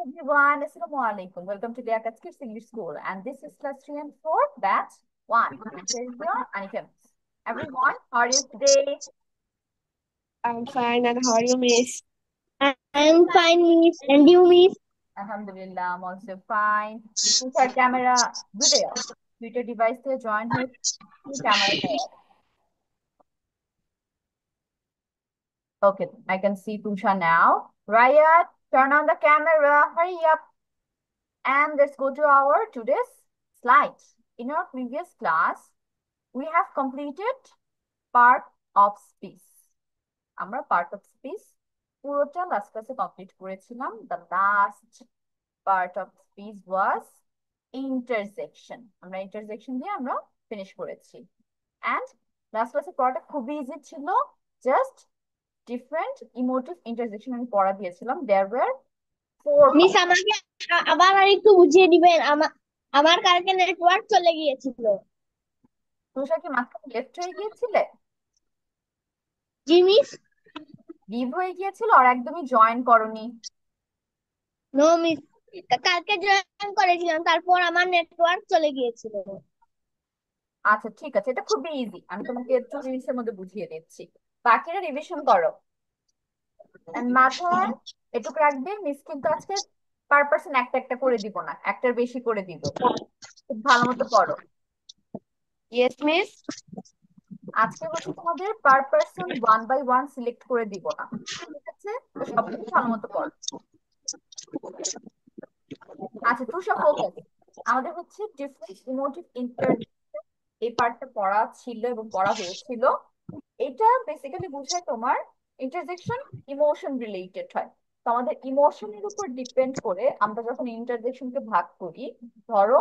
everyone, Assalamu alaikum. Welcome to the Akat Kids English School, and this is class 3 and 4, batch 1. Here is your Anikem. Everyone, how are you today? I'm fine, and how are you, miss? I'm fine, miss. And you, miss? Alhamdulillah, I'm also fine. Put our camera video. Twitter device to join with camera. Okay, I can see Tusha now. Rayat, turn on the camera. Hurry up. And let's go to our today's slides. In our previous class, we have completed part of speech. আমরা part of speech পুরোটা last ক্লাসে complete করেছিলাম। The last part of speech was interjection. আমরা interjection দিয়ে আমরা finish করেছি। And last ক্লাসে পড়াটা খুবই ইজি ছিল। Just different emotive interjection আমি পড়া দিয়েছিলাম। There were 4 miss parts. আমাকে আবার আর একটু বুঝিয়ে দিবেন। আমার কালকে নেটওয়ার্ক চলে গিয়েছিল। তুষার কি মাঝখানে লেফট হয়ে গিয়েছিলে? জি মিস। লিভ হয়ে গিয়েছিল আর একদমই জয়েন করনি? নো মিস, কালকে জয়েন করেছিলাম, তারপর আমার নেটওয়ার্ক চলে গিয়েছিল। আচ্ছা ঠিক আছে, এটা খুবই ইজি, আমি তোমাকে 2 মিনিটের মধ্যে বুঝিয়ে দিচ্ছি। বাকিরা রিভিশন করো। And মাথায় এটুকু রাখবে, মিস কিন্তু আজকে পার পার্সন একটা একটা করে দিব না, একটার বেশি করে দিব। খুব ভালো মতো পড়ো। Yes miss. আজকে হচ্ছে তোমাদের পার পার্সন 1 বাই 1 সিলেক্ট করে দিব না, ঠিক আছে? তো সবগুলো ভালো মতো পড়ো। আচ্ছা তুষার ফোকাস। আমাদের হচ্ছে ডিফারেন্ট ইমোটিভ ইন্টার এই পার্টটা পড়া ছিল এবং পড়া হয়েছিল। এটা বেসিক্যালি বোঝায় তোমার ইন্টারজেকশন ইমোশন রিলেটেড হয়। তো আমাদের ইমোশনের উপর ডিপেন্ড করে আমরা যখন ইন্টারজেকশনকে ভাগ করি, ধরো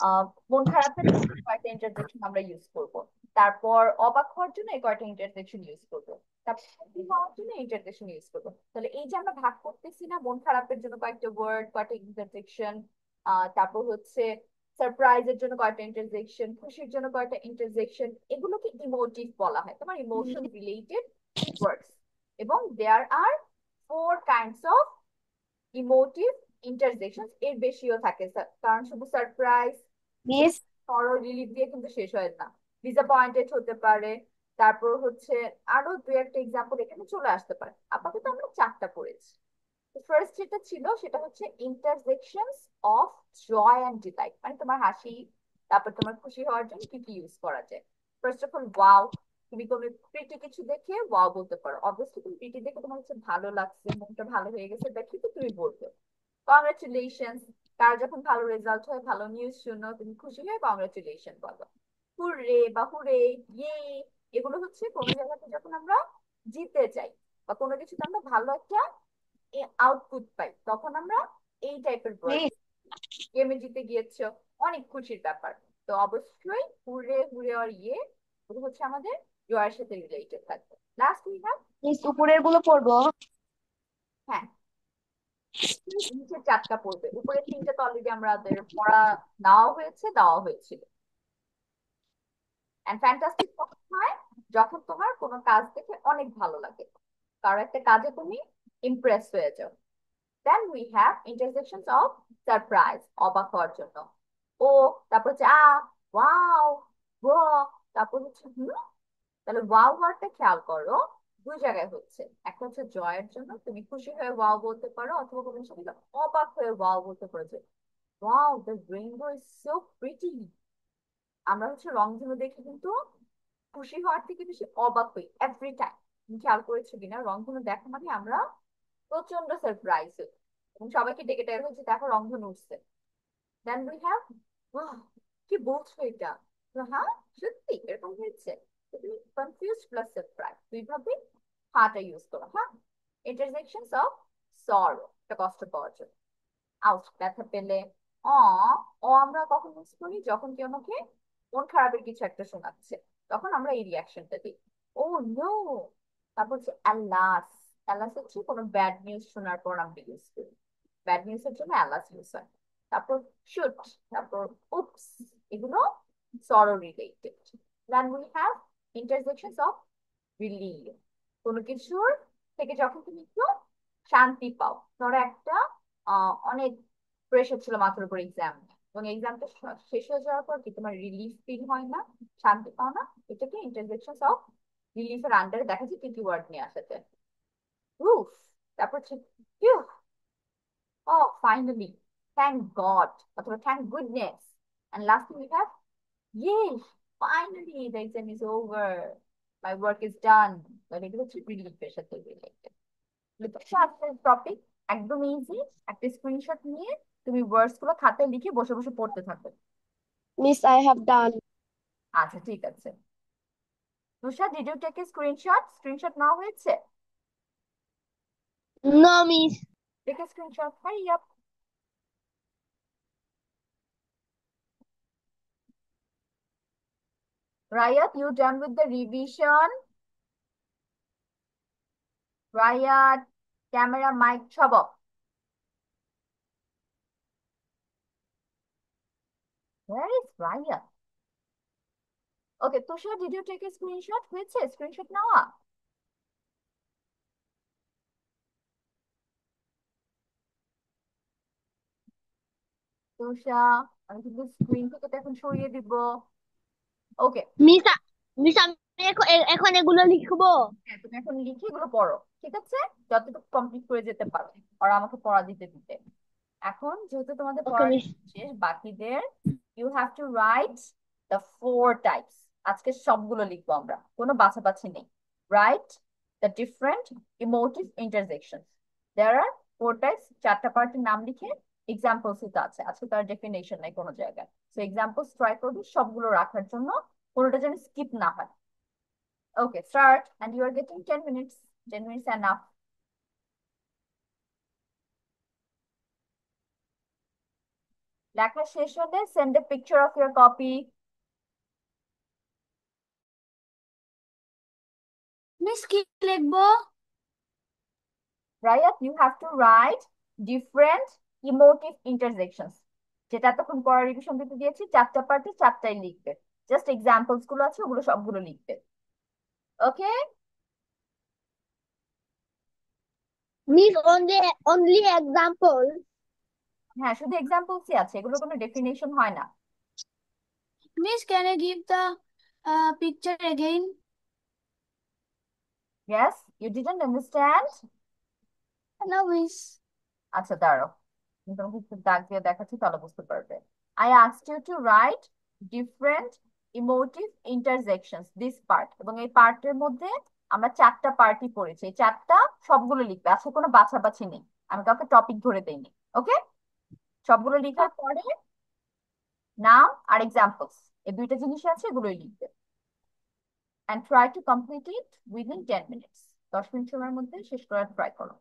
আহ মন খারাপের জন্য কয়েকটা ইন্টারজেকশন আমরা ইউজ করব, তারপর অবাক হওয়ার জন্য এই কয়েকটা ইন্টারজেকশন ইউজ করবো, তারপর happy হওয়ার জন্য ইন্টারজেকশন ইউজ করবো। তাহলে এই যে আমরা ভাগ করতেছি না, মন খারাপের জন্য কয়েকটা ওয়ার্ড, কয়েকটা ইন্টারজেকশন, তারপর হচ্ছে সারপ্রাইজের জন্য কয়টা ইন্টারজেকশন, খুশির জন্য কয়টা ইন্টারজেকশন, এগুলোকে ইমোটিভ বলা হয়, তোমার ইমোশন রিলেটেড ওয়ার্ডস। এবং দেয়ার আর 4 কাইন্ডস অফ ইমোটিভ ইন্টারজেকশন, এর বেশিও থাকে কারণ শুধু সারপ্রাইজ মিস সরল রিলিফ দিয়ে কিন্তু শেষ হয় না, ডিসঅ্যাপয়েন্টেড হতে পারে। তারপর হচ্ছে আরো 2 একটা এক্সাম্পল এখানে চলে আসতে পারে। আপাতত আমরা 4টা পড়েছি। ফার্স্ট যেটা ছিল সেটা হচ্ছে ইন্টারজেকশনস অফ জয় অ্যান্ড ডিলাইট, মানে তোমার হাসি তারপর তোমার খুশি হওয়ার জন্য কি কি ইউজ করা যায়। ফার্স্ট অফ অল ওয়াও, তুমি কোনো প্রিটি কিছু দেখে ওয়াও বলতে পারো। অবভিয়াসলি তুমি প্রিটি দেখে তোমার হচ্ছে ভালো লাগছে, মনটা ভালো হয়ে গেছে দেখে তো তুমি বলবে। কংগ্রাচুলেশনস, কার যখন ভালো রেজাল্ট হয়, ভালো নিউজ শুনো, তুমি খুশি হয়ে কংগ্রাচুলেশন বলো। হুররে বা হুরে, ইয়ে, এগুলো হচ্ছে কোনো জায়গাতে যখন আমরা জিতে যাই বা কোনো কিছুতে আমরা ভালো একটা আউটপুট পাই, তখন আমরা এই টাইপের ওয়ার্ড। মিস গেমে জিতে গিয়েছো, অনেক খুশির ব্যাপার। তো অবশ্যই হুররে হুরে আর ইয়ে, ওগুলো হচ্ছে আমাদের জয়ের সাথে রিলেটেড থাকবে। লাস্ট উই হ্যাভ, মিস উপরের গুলো পড়বো। হ্যাঁ, নিচে 4টা পড়বে, উপরে 3টা তো অলরেডি আমাদের পড়া নেওয়া হয়েছে, দেওয়া হয়েছিল। এন্ড ফ্যান্টাস্টিক কখন হয়? যখন তোমার কোনো কাজ দেখে অনেক ভালো লাগে, কারো একটা কাজে তুমি ইমপ্রেস হয়ে যাও। Then we have intersections of surprise, অবাক হওয়ার জন্য ও, তারপর হচ্ছে ওয়াও, ওয়া, তারপর হচ্ছে তাহলে ওয়াও ওয়ার্ডটা খেয়াল করো, 2 জায়গায় হচ্ছে। একটা হচ্ছে জয়ের জন্য, তুমি খুশি হয়ে ওয়াও বলতে পারো, অথবা কোনো সময় অবাক হয়ে ওয়াও বলতে পারো যে wow the rainbow is so pretty. আমরা হচ্ছে রংধনু দেখে কিন্তু খুশি হওয়ার থেকে বেশি অবাক হই এভরি টাইম। তুমি খেয়াল করেছো কিনা, রংধনু দেখা মানে আমরা প্রচন্ড সারপ্রাইজ হই এবং সবাইকে ডেকে টের হচ্ছে দেখো রংধনু উঠছে। দেন উই হ্যাভ, কি বলছো এটা, তো হ্যাঁ সত্যি এরকম হয়েছে। তো তুমি কনফিউজ প্লাস সারপ্রাইজ দুইভাবে হাটা ইউজ করো। হ্যাঁ, ইন্টারজেকশনস অফ সরো, এটা কষ্ট পাওয়ার জন্য। আউট, ব্যথা পেলে। অ, ও আমরা কখন ইউজ করি? যখন কেউ আমাকে মন খারাপের কিছু একটা শোনাচ্ছে, তখন আমরা এই রিয়াকশনটা দিই, ও নো। তারপর হচ্ছে অ্যালাস, অ্যালাস হচ্ছে কোনো ব্যাড নিউজ শোনার পর আমরা ইউজ করি, ব্যাড নিউজ এর জন্য অ্যালাস ইউজ হয়। তারপর শুট, তারপর উপস, এগুলো sorrow related. Then we have interjections of relief, কোনো কিছুর থেকে যখন তুমি একটু শান্তি পাও, ধরো একটা অনেক প্রেশার ছিল মাথার উপর এক্সাম, এবং এক্সামটা শেষ হয়ে যাওয়ার পর কি তোমার রিলিফ ফিল হয় না, শান্তি পাও না? এটাকে ইন্টারজেকশন অফ রিলিফের আন্ডারে দেখা যায় কি কি ওয়ার্ড নিয়ে আসাতে। উফ, তারপর হচ্ছে phew, oh finally, thank God অথবা thank goodness, and last we have ইয়ে, finally the exam is over, my work is done. মানে এগুলো হচ্ছে রিলিফের সাথে রিলেটেড। আজকের টপিক একদম ইজি। একটা স্ক্রিনশট নিয়ে তুমি ওয়ার্ডস গুলো খাতায় লিখে বসে বসে পড়তে থাকবে। Miss, I have done. আচ্ছা ঠিক আছে। Tushar, did you take a screenshot? Screenshot নাও হয়েছে? No, Miss. Take a screenshot, hurry up. Rayat, you done with the revision? Rayat, camera mic সব off. Where is Rayat? Okay Tushar, did you take a screenshot? হয়েছে screenshot নেওয়া? তুষা, আমি কিন্তু স্ক্রিন থেকে তো এখন সরিয়ে দিব। ওকে। মিস, মিস আমি এখন এগুলো লিখবো। হ্যাঁ, তুমি এখন লিখে এগুলো পড়ো, ঠিক আছে? যতটুকু কমপ্লিট করে যেতে পারো, আর আমাকে পড়া দিতে দিতে। এখন যেহেতু তোমাদের ওকে পড়া মিস। শেষ, বাকিদের you have to write the four types. আজকে সবগুলো লিখবো আমরা, কোনো বাছাবাছি নেই। Write the different emotive interjection. There are four types. চারটা পার্টের নাম লিখে এক্সাম্পলস তো আছে, আজকে তার ডেফিনেশন নাই কোনো জায়গায়। সো এক্সাম্পলস ট্রাই করবি সবগুলো রাখার জন্য, কোনোটা যেন স্কিপ না হয়। Okay, start, and you are getting 10 minutes. 10 minutes enough. লেখা শেষ হলে send a picture of your copy. Miss কি লিখবো? Rayat, you have to write different emotive intersections. যেটা এতক্ষণ পড়া রিভিশন দিতে দিয়েছি, চারটা পার্টে চারটাই লিখবে। জাস্ট এক্সাম্পলস গুলো আছে, ওগুলো সবগুলো লিখবে। ওকে? Miss, only example. হ্যাঁ, শুধু এক্সাম্পলসই আছে, এগুলো কোনো ডেফিনেশন হয় না। Miss, can I give the picture again? Yes, you didn't understand? No, Miss. আচ্ছা দাঁড়াও, আমি তোমাকে একটু দাগ দিয়ে দেখাচ্ছি, তাহলে বুঝতে পারবে। I asked you to write different emotive interjections, this part. এবং এই পার্টের মধ্যে আমরা চারটা পার্টই পড়েছি, এই চারটা সবগুলো লিখবে, আজকে কোনো বাছাবাছি নেই, আমি কাউকে টপিক ধরে দেইনি। ওকে? সবগুলো লিখার পরে নাম আর এক্সাম্পলস, এই দুইটা জিনিস আছে, এগুলোই লিখবে। And try to complete it within 10 minutes. 10 minute সময়ের মধ্যে শেষ করার ট্রাই করো।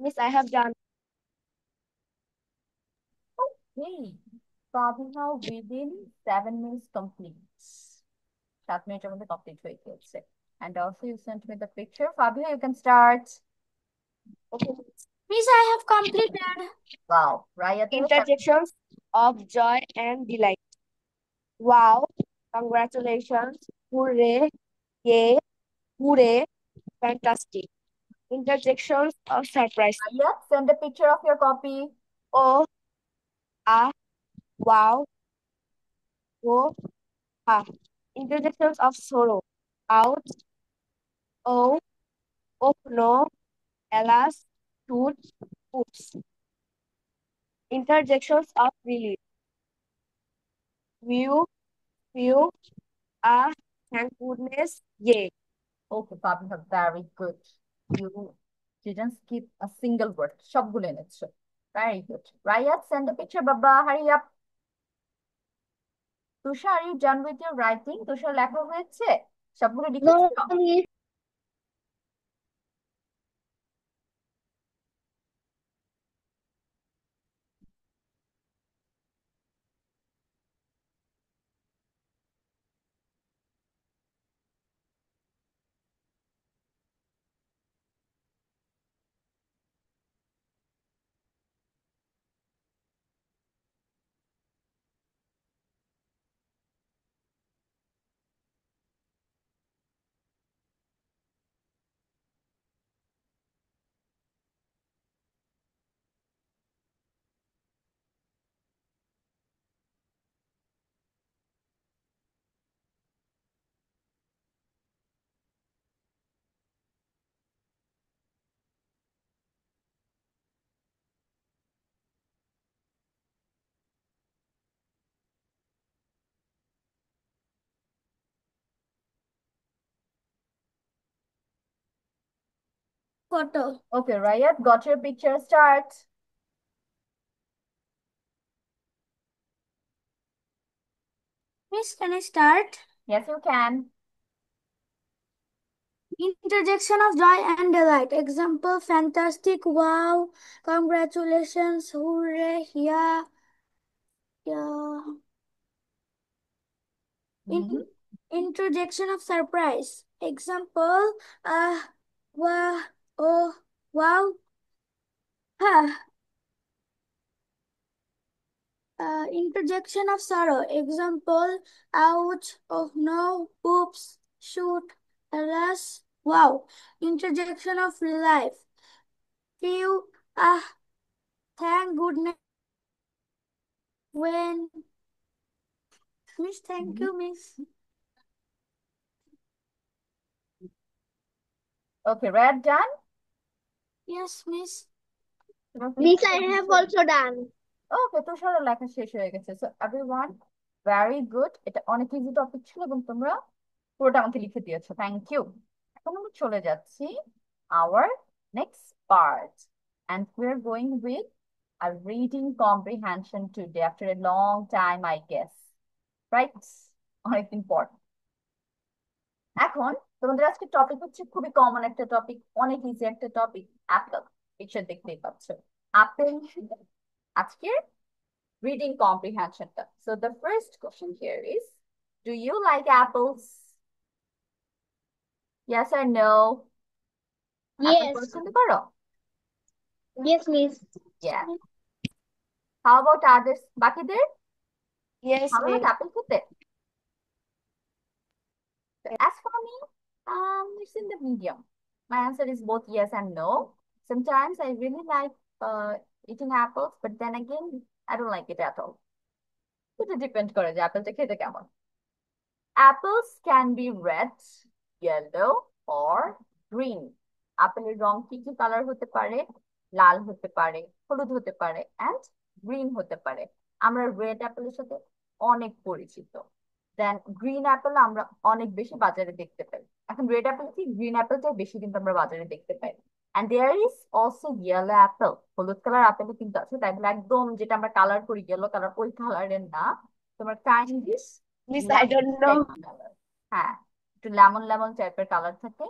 Miss, I have done. Okay. Fabiha within 7 minutes completes. 7 মিনিটের মধ্যে কমপ্লিট হয়ে গেছে। And also you sent me the picture. Fabiha, you can start. Okay. Miss, I have completed. Wow. Raya, Interjections of joy and delight. Wow, congratulations, hooray, yay, hooray, fantastic. Interjections of surprise. Raya, send a picture of your copy. Oh, ah, wow, oh, ah. Interjections of sorrow. Out, oh, oh no, alas, toot, oops. Interjections of relief. View, view, ah, thank goodness, yay. Okay, Fabiha, very good. You didn't skip a single word. সবগুলো এনেছো. Very good. Raya, send a picture, Baba. Hurry up. Tusha, are you done with your writing? Tusha, লেখা হয়েছে? সবগুলো No, লিখেছো? Miss. Photo. Okay, Raya, got your picture. Start. Miss, can I start? Yes, you can. Interjection of joy and delight. Example, fantastic, wow, congratulations, hooray, yeah, yeah. Mhm. Interjection of surprise. Example, wow, oh, wow, huh. Interjection of sorrow. Example, ouch, oh no, oops, shoot, alas, wow. Interjection of relief. Phew, thank goodness, when. Miss, thank Mhm. you, Miss. Okay, Red done? Yes, Miss. তোমার Miss, picture I have দিচ্ছে? also done. ওকে, তুষারের লেখা শেষ হয়ে গেছে। So everyone, very good. এটা অনেক easy topic ছিল এবং তোমরা পুরোটা আমাকে লিখে দিয়েছো। Thank you. এখন আমরা চলে যাচ্ছি our next part, and we're going with a reading comprehension today after a long time, I guess. Right? অনেকদিন পর। এখন তোমাদের আজকে টপিক হচ্ছে খুবই কমন একটা টপিক, অনেক ইজি একটা টপিক, অ্যাপেল। পিকচার দেখতেই পাচ্ছ, আপেল আজকের reading comprehension. So the first question here is, do you like apples? Yes or no? Apple Yes. পছন্দ করো? Yes, Miss. Yeah. How about others? বাকিদের Yes, ভালো Miss. লাগে আপেল খেতে? So as for me, it's in the medium. My answer is both yes and no. Sometimes I really like eating apples, but then again, I don't like it at all. এটা depend করে যে আপেলটা খেতে কেমন। Apples can be red, yellow, or green. আপেলের রং কি কি colour হতে পারে? লাল হতে পারে, হলুদ হতে পারে, এন্ড গ্রিন হতে পারে। আমরা রেড অ্যাপেলের সাথে অনেক পরিচিত। দেন গ্রিন অ্যাপেল আমরা অনেক বেশি বাজারে দেখতে পাই। এখন রেড অ্যাপেল কি, গ্রিন অ্যাপেলটাই বেশি কিন্তু আমরা বাজারে দেখতে পাই। And there is also yellow apple. হলুদ কালার আপেলও কিন্তু আছে, তাই বলে একদম যেটা আমরা কালার করি ইয়েলো কালার ওই কালারের না। তোমার কাইন্ডিস Miss, I lemon don't type know. Colour. হ্যাঁ, একটু লেমন লেমন টাইপের কালার থাকে।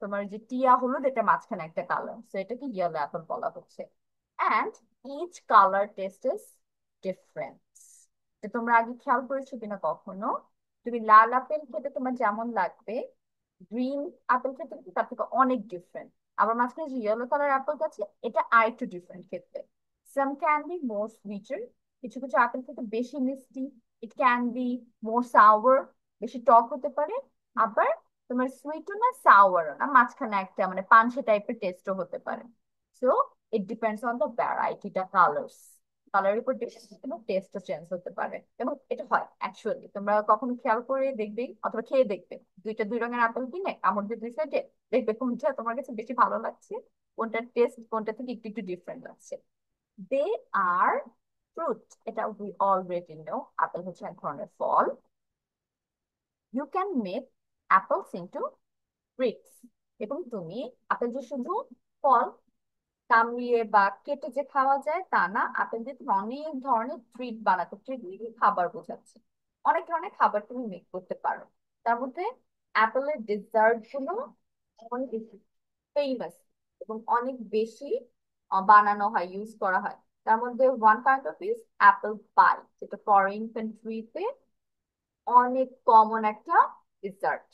তোমার যে টিয়া হলুদ, এটা মাঝখানে একটা কালার, সো এটাকে ইয়েলো অ্যাপল বলা হচ্ছে। And each colour taste is different. তো তোমরা আগে খেয়াল করেছো কিনা কখনো, তুমি লাল আপেল খেতে তোমার যেমন লাগবে, গ্রিন আপেল খেতে কিন্তু তার থেকে অনেক ডিফারেন্ট। আবার মাঝখানে যে ইয়েলো কালার আপেল আছে, এটা আর একটু ডিফারেন্ট খেতে। Some can be more sweeter, কিছু কিছু আপেল খেতে বেশি মিষ্টি। It can be more sour, বেশি টক হতে পারে। আবার তোমার সুইটও না সাওয়ারও না, মাঝখানে একটা মানে পানসে টাইপের টেস্টও হতে পারে। So it depends on the ভ্যারাইটিটা, কালার্স, কালারের উপর টেস্টও চেঞ্জ হতে পারে। এবং এটা হয় অ্যাকচুয়ালি, তোমরা কখনো খেয়াল করে দেখবে অথবা খেয়ে দেখবে, দুইটা দুই রঙের আপেল কিনে কামড় দিয়ে দুই সাইডে দেখবে কোনটা তোমার কাছে বেশি ভালো লাগছে, কোনটার টেস্ট কোনটা থেকে একটু একটু ডিফারেন্ট লাগছে। দে আর ফ্রুট, এটা উই অলরেডি নো, আপেল হচ্ছে এক ধরনের ফল। You can make apples into treats, এবং তুমি আপেল যে শুধু ফল কামড়িয়ে বা কেটে যে খাওয়া যায় তা না, আপেল দিয়ে তুমি অনেক ধরনের ট্রিট বানাতে, ট্রিট খাবার বোঝাচ্ছে, অনেক ধরনের খাবার তুমি মেক করতে পারো। তার মধ্যে অ্যাপেলের ডেজার্ট গুলো অনেক বেশি ফেমাস এবং অনেক বেশি বানানো হয়, ইউজ করা হয়। তার মধ্যে one kind of is apple pie, যেটা ফরেন কান্ট্রিতে অনেক কমন একটা ডিজার্ট।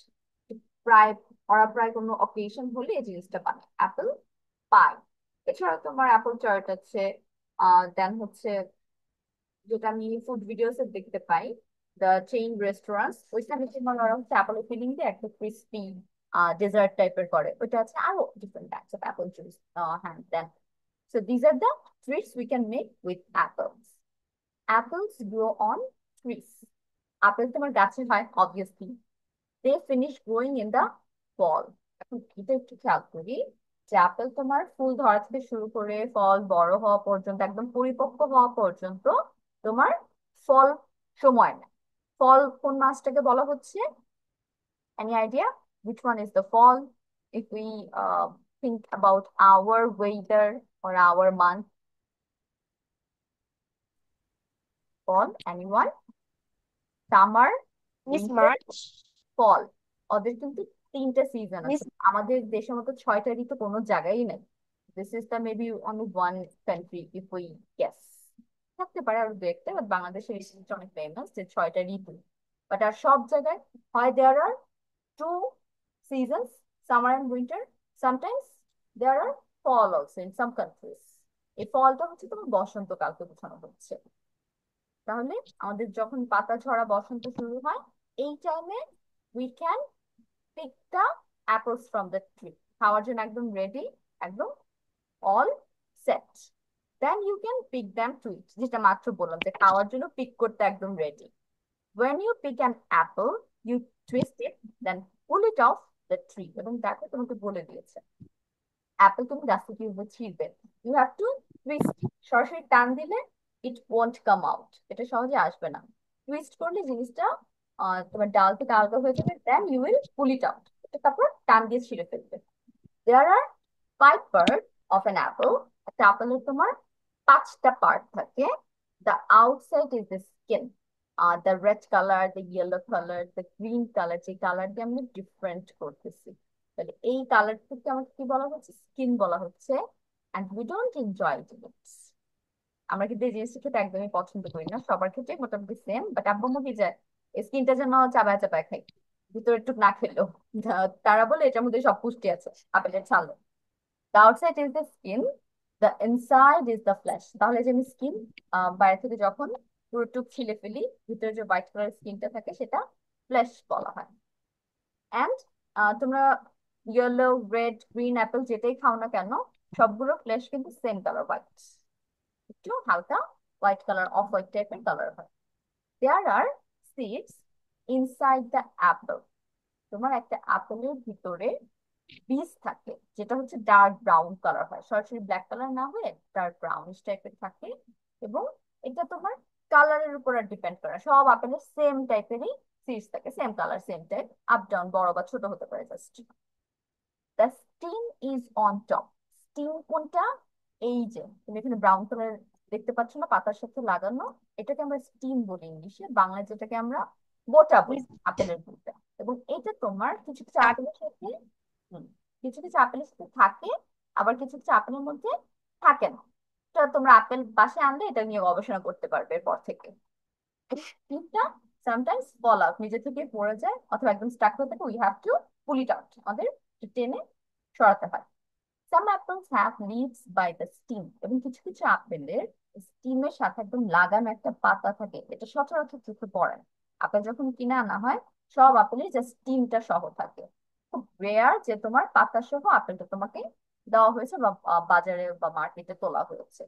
প্রায় ওরা প্রায় কোনো অকেশন হলে এই জিনিসটা বানায়, অ্যাপেল পাই। এছাড়া তোমার অ্যাপল চার্ট আছে, দেন হচ্ছে যেটা আমি ফুড ভিডিওস এ দেখতে পাই, দ্য চেইন রেস্টুরেন্টস, ওইখানে তোমার ওরা হচ্ছে অ্যাপেল ফিলিং দিয়ে একটা ক্রিস্পি ডেজার্ট টাইপের করে, ওইটা আছে। আরো different types of Apple juice, হ্যাঁ দেন। So these are the treats we can make with apples. Apples grow on trees. Apple তোমার গাছে হয় obviously, they finish growing in the fall. এখন এটা একটু খেয়াল করি যে আপেল তোমার ফুল ধরা থেকে শুরু করে ফল বড় হওয়া পর্যন্ত, একদম পরিপক্ক হওয়া পর্যন্ত তোমার ফল সময় না। ফল কোন মাসটাকে বলা হচ্ছে? Any idea which one is the fall? If we think about our weather or our month, fall, anyone? Summer, miss winter, March. Fall. ওদের কিন্তু তিনটা সিজন মিস আছে, আমাদের দেশের মতো ছয়টা ঋতু কোনো জায়গায় নেই। This is the maybe only one country if we guess, থাকতে পারে আরো দু একটা, বাট বাংলাদেশের এই জিনিসটা অনেক ফেমাস যে ছয়টা ঋতু। বাট আর সব জায়গায় হয় দেয়ার আর two seasons, summer and winter. Sometimes there are fall also in some countries. এই ফলটা হচ্ছে তোমার বসন্তকালকে বোঝানো হচ্ছে। তাহলে আমাদের যখন পাতা ঝরা বসন্ত শুরু হয়, এই টাইমে we can pick the apples from the tree, খাওয়ার জন্য একদম রেডি, একদম all set. Then you can pick them to eat, যেটা মাত্র বললাম যে খাওয়ার জন্য পিক করতে একদম ready. When you pick an apple, you twist it, then pull it off the tree. এবং দেখো তোমাকে বলে দিয়েছে অ্যাপেল তুমি গাছ থেকে কিভাবে ছিঁড়বে। ইউ হ্যাভ টু টুইস্ট, সরাসরি টান দিলে ইট ওয়ন্ট কাম আউট, এটা সহজে আসবে না। টুইস্ট করলে জিনিসটা তোমার ডাল থেকে আলাদা হয়ে যাবে, then you will pull it out, এটা তারপর টান দিয়ে ছিঁড়ে ফেলবে। There are five part of an apple, একটা আপেলের তোমার পাঁচটা পার্ট থাকে। The outside is the skin, the red colour, the yellow colour, the green colour, যে কালার দিয়ে আমরা ডিফারেন্ট করতেছি। তাহলে এই কালারটাকে আমাকে কি বলা হচ্ছে? স্কিন বলা হচ্ছে। And we don't enjoy it. আমরা কিন্তু এই জিনিসটা খেতে একদমই পছন্দ করি না, সবার ক্ষেত্রে মোটামুটি সেম, বাট আব্বু আম্মু কি যায় স্কিনটা যেন চাবায় চাবায় খাই, ভিতরে একটু না খেলেও। তারা বলে এটার মধ্যে সব পুষ্টি আছে আপেলের ছালে। The outside is the skin, the inside is the flesh. তাহলে যে আমি স্কিন বাইরে থেকে যখন পুরোটুক ছিলে ফেলি, ভিতরে যে হোয়াইট কালার স্কিনটা থাকে সেটা ফ্লেশ বলা হয়। অ্যান্ড তোমরা ইয়েলো, রেড, গ্রিন অ্যাপেল যেটাই খাও না কেন, সবগুলো ফ্লেশ কিন্তু সেম কালার হোয়াইট, একটু হালকা হোয়াইট কালার, অফ হোয়াইট টাইপের কালার হয়। দেয়ার আর সিডস ইনসাইড দ্য অ্যাপেল, তোমার একটা আপেলের ভিতরে বীজ থাকে, যেটা হচ্ছে ডার্ক ব্রাউন কালার হয়, সরাসরি ব্ল্যাক কালার না হয়ে ডার্ক ব্রাউনিশ টাইপের থাকে। এবং এটা তোমার কালারের উপর ডিপেন্ড করে, সব আপেলের সেম টাইপেরই সিডস থাকে, same colour same type, up down বড় বা ছোট হতে পারে just. The steam is on top, steam কোনটা? এই যে তুমি এখানে ব্রাউন কালার দেখতে পাচ্ছ না পাতার সাথে লাগানো, এটাকে আমরা স্টিম বলি ইংলিশে, বাংলায় যেটাকে আমরা বোটা বলি, মিস আপেলের বোটা। এবং এটা তোমার কিছু কিছু আপেলের সাথে, হুম, কিছু কিছু আপেলের সাথে থাকে, আবার কিছু কিছু আপেলের মধ্যে থাকে না। তো তোমরা আপেল বাসায় আনলে এটা নিয়ে গবেষণা করতে পারবে এরপর থেকে। স্টিকটা সামটাইমস ফল আউট, নিজে থেকে পড়ে যায় অথবা একদম স্টাক হয়ে থাকে, we have to pull it out, আমাদের টেনে সরাতে হয়। Some apples have leaves by the stem, এবং কিছু কিছু আপেলের স্টিমের সাথে একদম লাগানো একটা পাতা থাকে, এটা সচরাচর চোখে পড়ে না। আপেল যখন কিনে আনা হয় সব আপেলের যে স্টিমটা সহ থাকে, খুব রেয়ার যে তোমার পাতা সহ আপেলটা তোমাকে দেওয়া হয়েছে বা বাজারে বা মার্কেটে তোলা হয়েছে।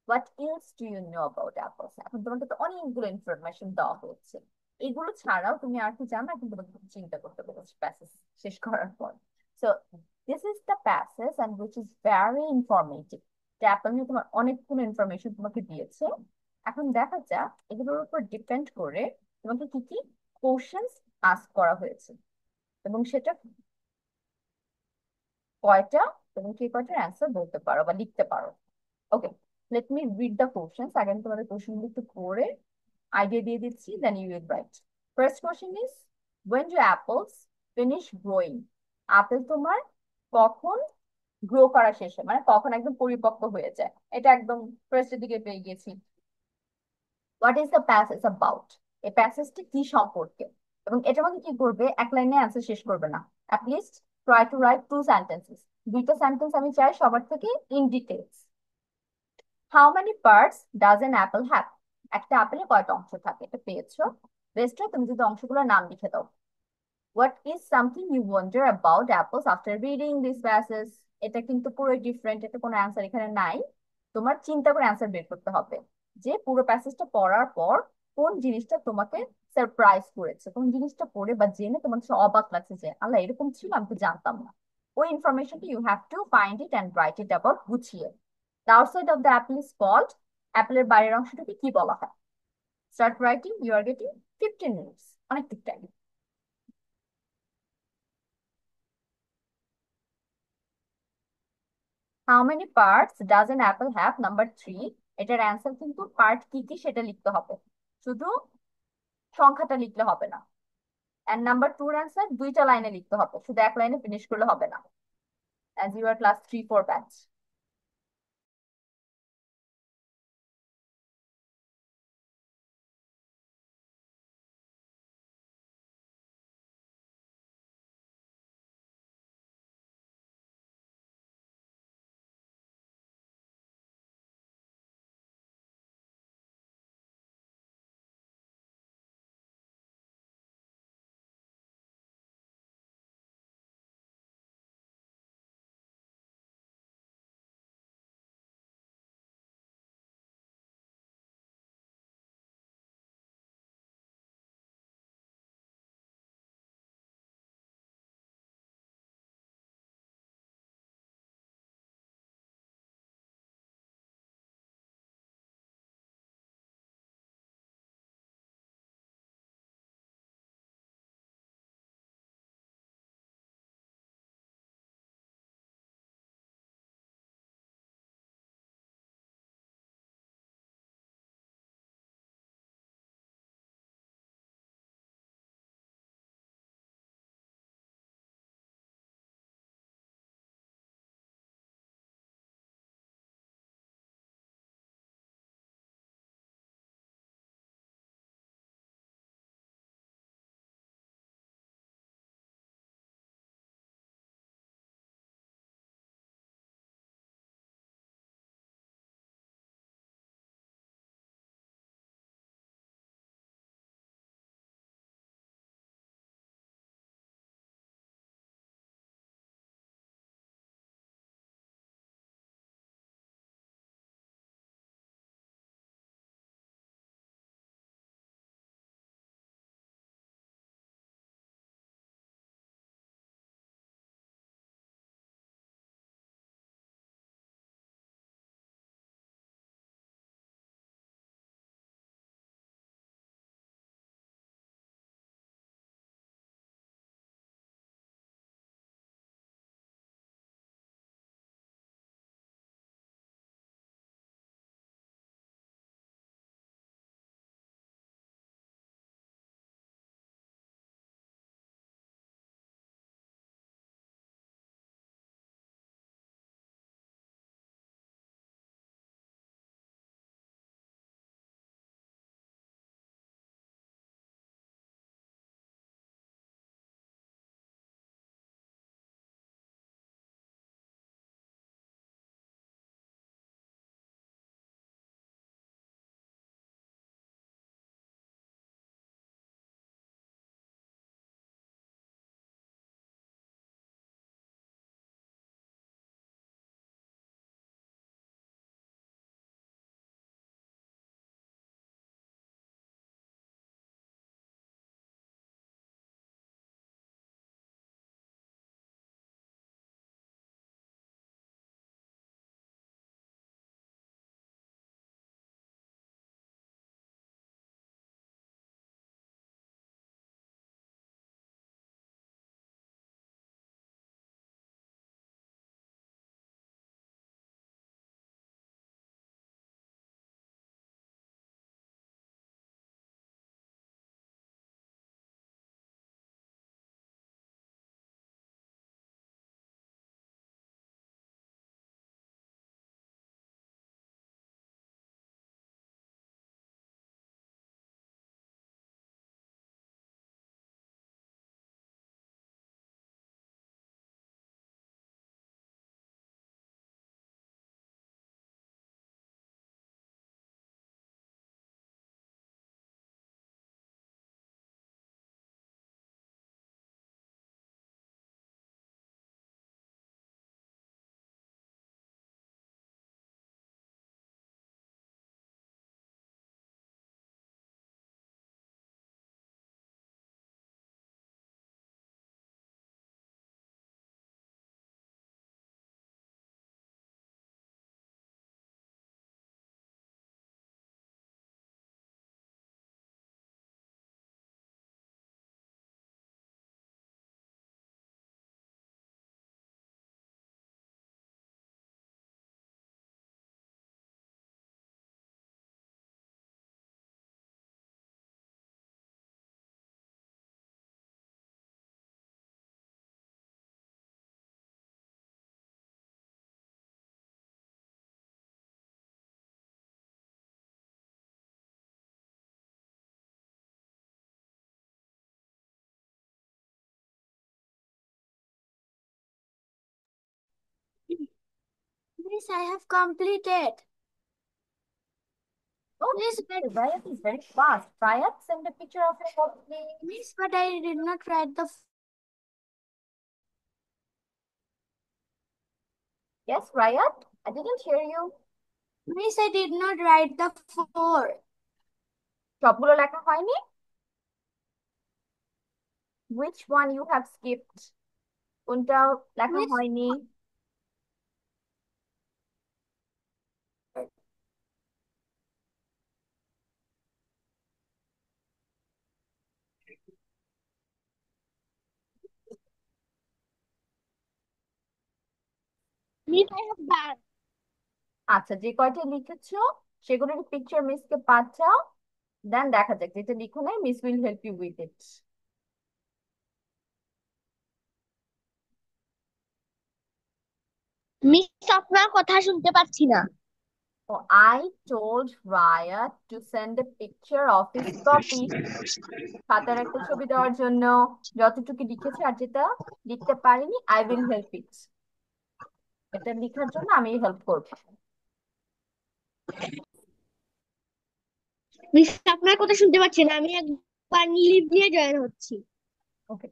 What else do you know about apples, এখন তোমাকে তো অনেকগুলো ইনফরমেশন দেওয়া হয়েছে, এগুলো ছাড়াও তুমি আর কি জানো এখন তোমাকে একটু চিন্তা করতে বলেছে প্যাসেজ শেষ করার পর। So this is the passage and which is very informative. Apple নিয়ে তোমার অনেকগুলো ইনফরমেশন তোমাকে দিয়েছে। এখন দেখা যাক এগুলোর উপর ডিপেন্ড করে তোমাকে কি কি কোশ্চেন্স আস্ক করা হয়েছে এবং সেটা কয়টা, তুমি কি কয়টার অ্যান্সার বলতে পারো বা লিখতে পারো। Okay, let me read the questions. আগে আমি তোমাদের কোশ্চেনগুলো একটু পড়ে আইডিয়া দিয়ে দিচ্ছি, then you will write. First question is, when do apples finish growing? Apple তোমার কখন গ্রো করা শেষ হয়, মানে কখন একদম পরিপক্ক হয়ে যায়, এটা একদম ফার্স্টের দিকে পেয়ে গেছি। What is the passage about, এই প্যাসেজটি কি সম্পর্কে, এবং এটার মধ্যে কি করবে, এক লাইনে অ্যান্সার শেষ করবে না, at least try to right two sentences, দুইটা সেন্টেন্স আমি চাই সবার থেকে in details. How many parts does an apple have, একটা আপেলে কয়টা অংশ থাকে, এটা পেয়েছো। রেস্টে তুমি যদি অংশগুলোর নাম লিখে দাও। What is something you wonder about apples after reading this passage, এটা কিন্তু পুরো ডিফারেন্ট, এটা কোনো অ্যান্সার এখানে নাই, তোমার চিন্তা করে অ্যান্সার বের করতে হবে যে পুরো প্যাসেজটা পড়ার পর কোন জিনিসটা তোমাকে সারপ্রাইজ করেছে, কোন জিনিসটা পড়ে বা জেনে তোমার কাছে অবাক লাগছে যে আল্লাহ এরকম ছিল, আমি তো জানতাম না। ওই ইনফরমেশনটা you have to find it and write it about, গুছিয়ে। The outside of the apple is called, অ্যাপেলের বাইরের অংশটাকে কি বলা হয়। Start writing, you are getting 15 minutes, অনেক time. How many parts does an apple have, number 3, এটার answer কিন্তু পার্ট কি কি সেটা লিখতে হবে, শুধু সংখ্যাটা লিখলে হবে না। এন্ড নাম্বার 2 অ্যান্সার দুইটা লাইনে লিখতে হবে, শুধু এক লাইনে ফিনিশ করলে হবে না, as you are class 3-4 batch. Miss, I have completed. Oh, Miss, but, Rayat is very fast. Rayat, send a picture of your work, please. Miss, but I did not write the. Yes, Rayat, I didn't hear you. Miss, I did not write the 4. সবগুলো লেখা হয়নি? Which one you have skipped? কোনটা লেখা Miss, হয়নি? Miss, I have done. আচ্ছা, যে কয়টা লিখেছো সেগুলোর পিকচার মিসকে পাঠাও, দেন দেখা যাক যেটা লিখো নাই miss will help you with it. Miss, আপনার কথা শুনতে পাচ্ছি না। So I told Raya to send a picture of his copy, খাতার একটা ছবি দেওয়ার জন্য। যতটুকু লিখেছে আর যেটা লিখতে পারিনি আই উইল হেল্প ইট, এটা লেখার জন্য আমি হেল্প করবো। মিস, আপনার কথা শুনতে পাচ্ছি না, আমি একবার লিভ দিয়ে জয়েন হচ্ছি। ওকে।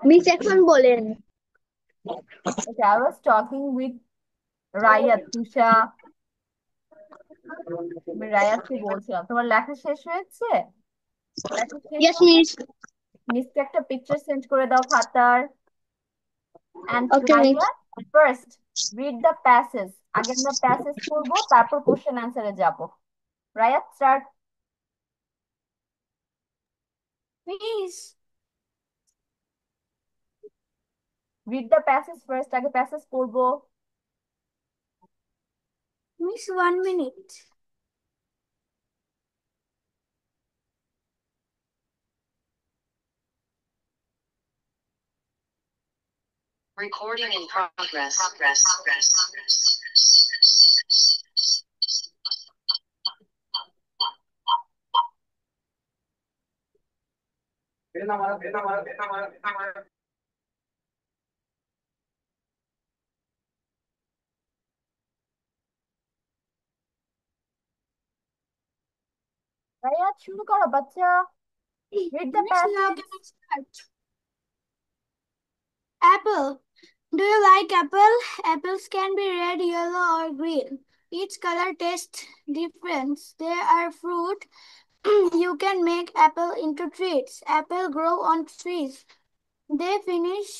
মিস, এখন বলেন। Okay, I was talking with Raya, Tusha. আমি রায়াতকে বলছিলাম তোমার লেখা শেষ হয়েছে? লেখা শেষ ইয়েস হলে মিস। মিসকে একটা পিকচার সেন্ড করে দাও খাতার। And okay miss. Raya, first read the passage, আগে আমরা প্যাসেজ পড়বো তারপর কোশ্চেন অ্যান্সারে যাব। Rayat start. Miss, read the passage first, আগে প্যাসেজ পড়বো। Miss 1 minute. Recording in progress. Rayat শুরু করো বাচ্চা, read the Miss, now passage. can I start? Apple. Do you like apple? Apples can be red, yellow, or green. Each color tastes different. They are fruit. You can make apple into treats. Apple grow on trees. They finish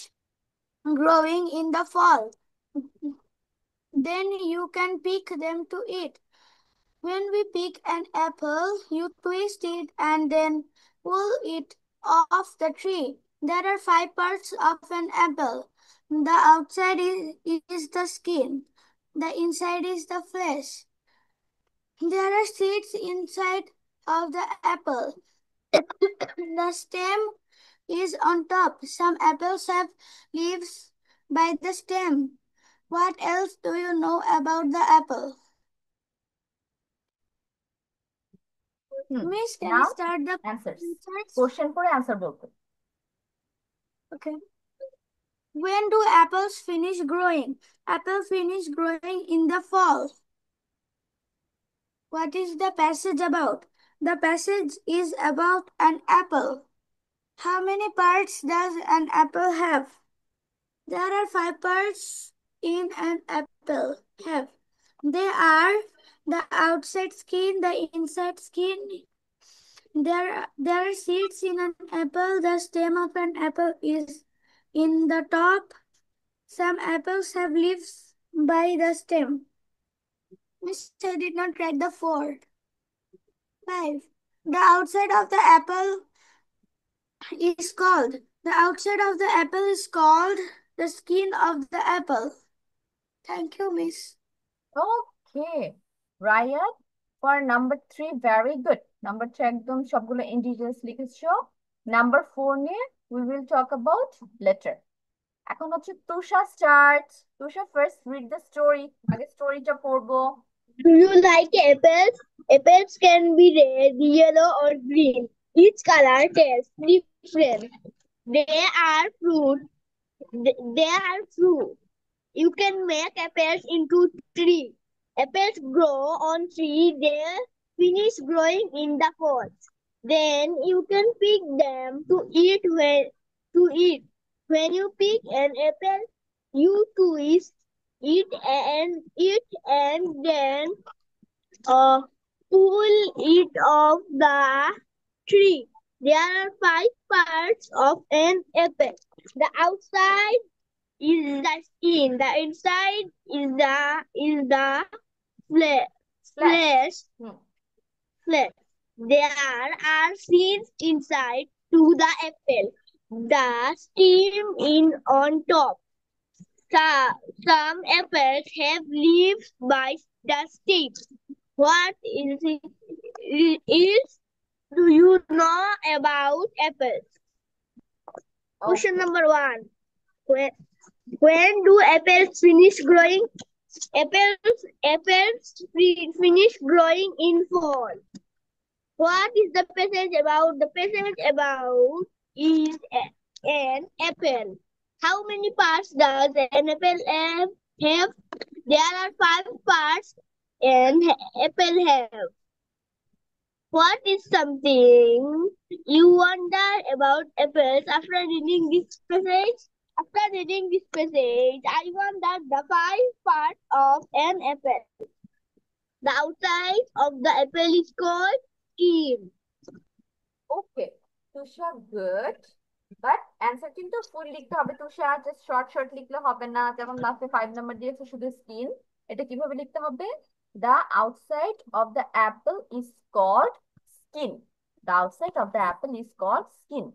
growing in the fall. Then you can pick them to eat. When we pick an apple, you twist it and then pull it off the tree. There are 5 parts of an apple. The outside is the skin. The inside is the flesh. There are seeds inside of the apple. The stem is on top. Some apples have leaves by the stem. What else do you know about the apple? Miss, can I now start the answers, answers? Question করে answer বলতে। Okay. When do apples finish growing? Apples finish growing in the fall. What is the passage about? The passage is about an apple. How many parts does an apple have? There are 5 parts in an apple. Have. They are the outside skin, the inside skin. There are seeds in an apple. The stem of an apple is in the top. Some apples have leaves by the stem. Miss, I did not write the four. 5. The outside of the apple is called. The outside of the apple is called the skin of the apple. Thank you, Miss. Okay, Ryan, for number 3, very good. Number 3 একদম সবগুলো in details লিখেছো। Number 4 নিয়ে we will talk about later. এখন হচ্ছে Tusha start. Tusha first read the story, আগে স্টোরিটা পড়বো। Do you like apples? Apples can be red, yellow, or green. Each color tastes different. They are fruit. They are fruit. You can make apples into tree. Apples grow on tree. They finish growing in the fall. Then you can pick them to eat. When you pick an apple, you twist it and then pull it off the tree. There are 5 parts of an apple. The outside is the skin. The inside is the flesh. Flash. Flesh. There are seeds inside to the apple. The stem in on top. Some apples have leaves by the stem. What is do you know about apples? Question number 1. When do apples finish growing? Apples finish growing in fall. What is the passage about? The passage about is an apple. How many parts does an apple have? There are 5 parts an apple have. What is something you wonder about apples after reading this passage? After reading this passage, I wonder the 5 parts of an apple. The outside of the apple is called skin. Okay Tusha, good, but answer কিন্তু full লিখতে হবে Tusha, just short short লিখলে হবে না। যেমন লাস্টে 5 number দিয়েছে শুধু স্কিন, এটা কিভাবে লিখতে হবে? The outside of the apple is called skin. The outside of the apple is called skin.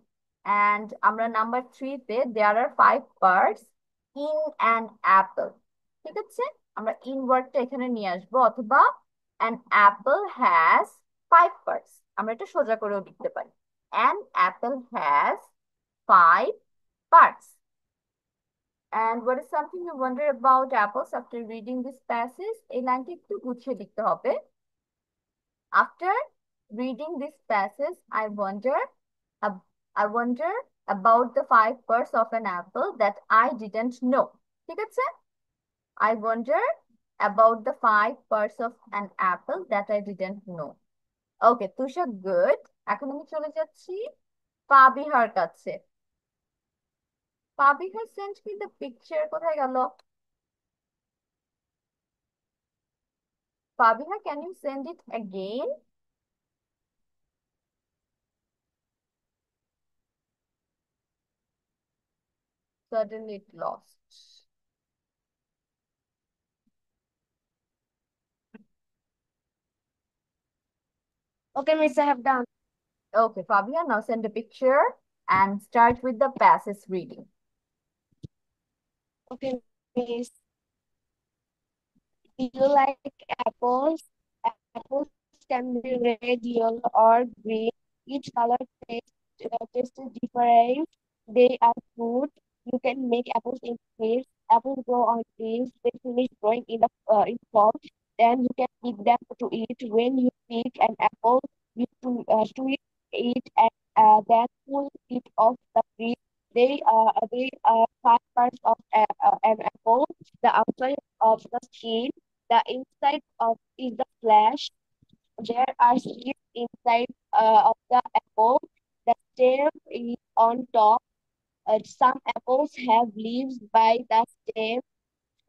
And আমরা নাম্বার 3 তে there are 5 parts in an apple. ঠিক আছে, আমরা ইন ওয়ার্ডটা এখানে নিয়ে আসবো, অথবা অ্যান অ্যাপল হ্যাজ 5 পার্টস, আমরা এটা সোজা করেও লিখতে পারি। An apple has 5 parts. And what is something you wonder about apples after reading this passage? এই লাইনটা একটু গুছিয়ে লিখতে হবে। After reading this passage, I wonder about the 5 parts of an apple that I didn't know. ঠিক আছে? I wonder about the 5 parts of an apple that I didn't know. Okay, Tusha, good. এখন আমি চলে যাচ্ছি ফাবিহার কাছে। Fabiha send me the picture, কোথায় গেল? Fabiha, can you send it again? Suddenly it lost. Okay, Miss, I have done. Okay, Fabian, now send a picture and start with the passage reading. Okay, Miss. Do you like apples? Apples can be red, yellow, or green. Each color tastes different. They are fruit. You can make apples in trees. Apples grow on trees. They finish growing in fall. Then you can pick them to eat. When you pick an apple, you twist it and then pull it off the tree. They are 5 parts of an apple. The outside of the skin, the inside of is the flesh. There are seeds inside of the apple. The stem is on top. Some apples have leaves by the stem.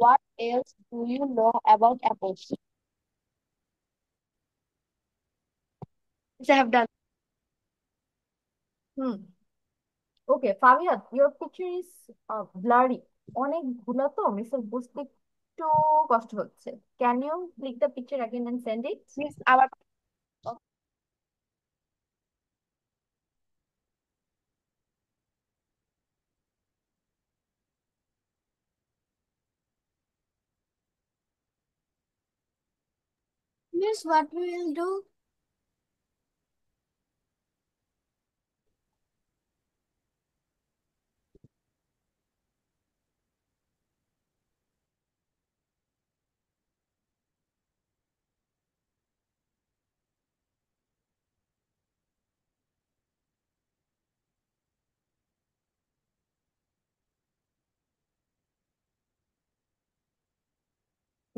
What else do you know about apples? Yes, I have done. Okay, Fabian, your picture is blurry. অনেকগুলো তো মিসের বুঝতে একটু কষ্ট হচ্ছে। Can you click the picture again and send it? Miss, our Miss, what we will do?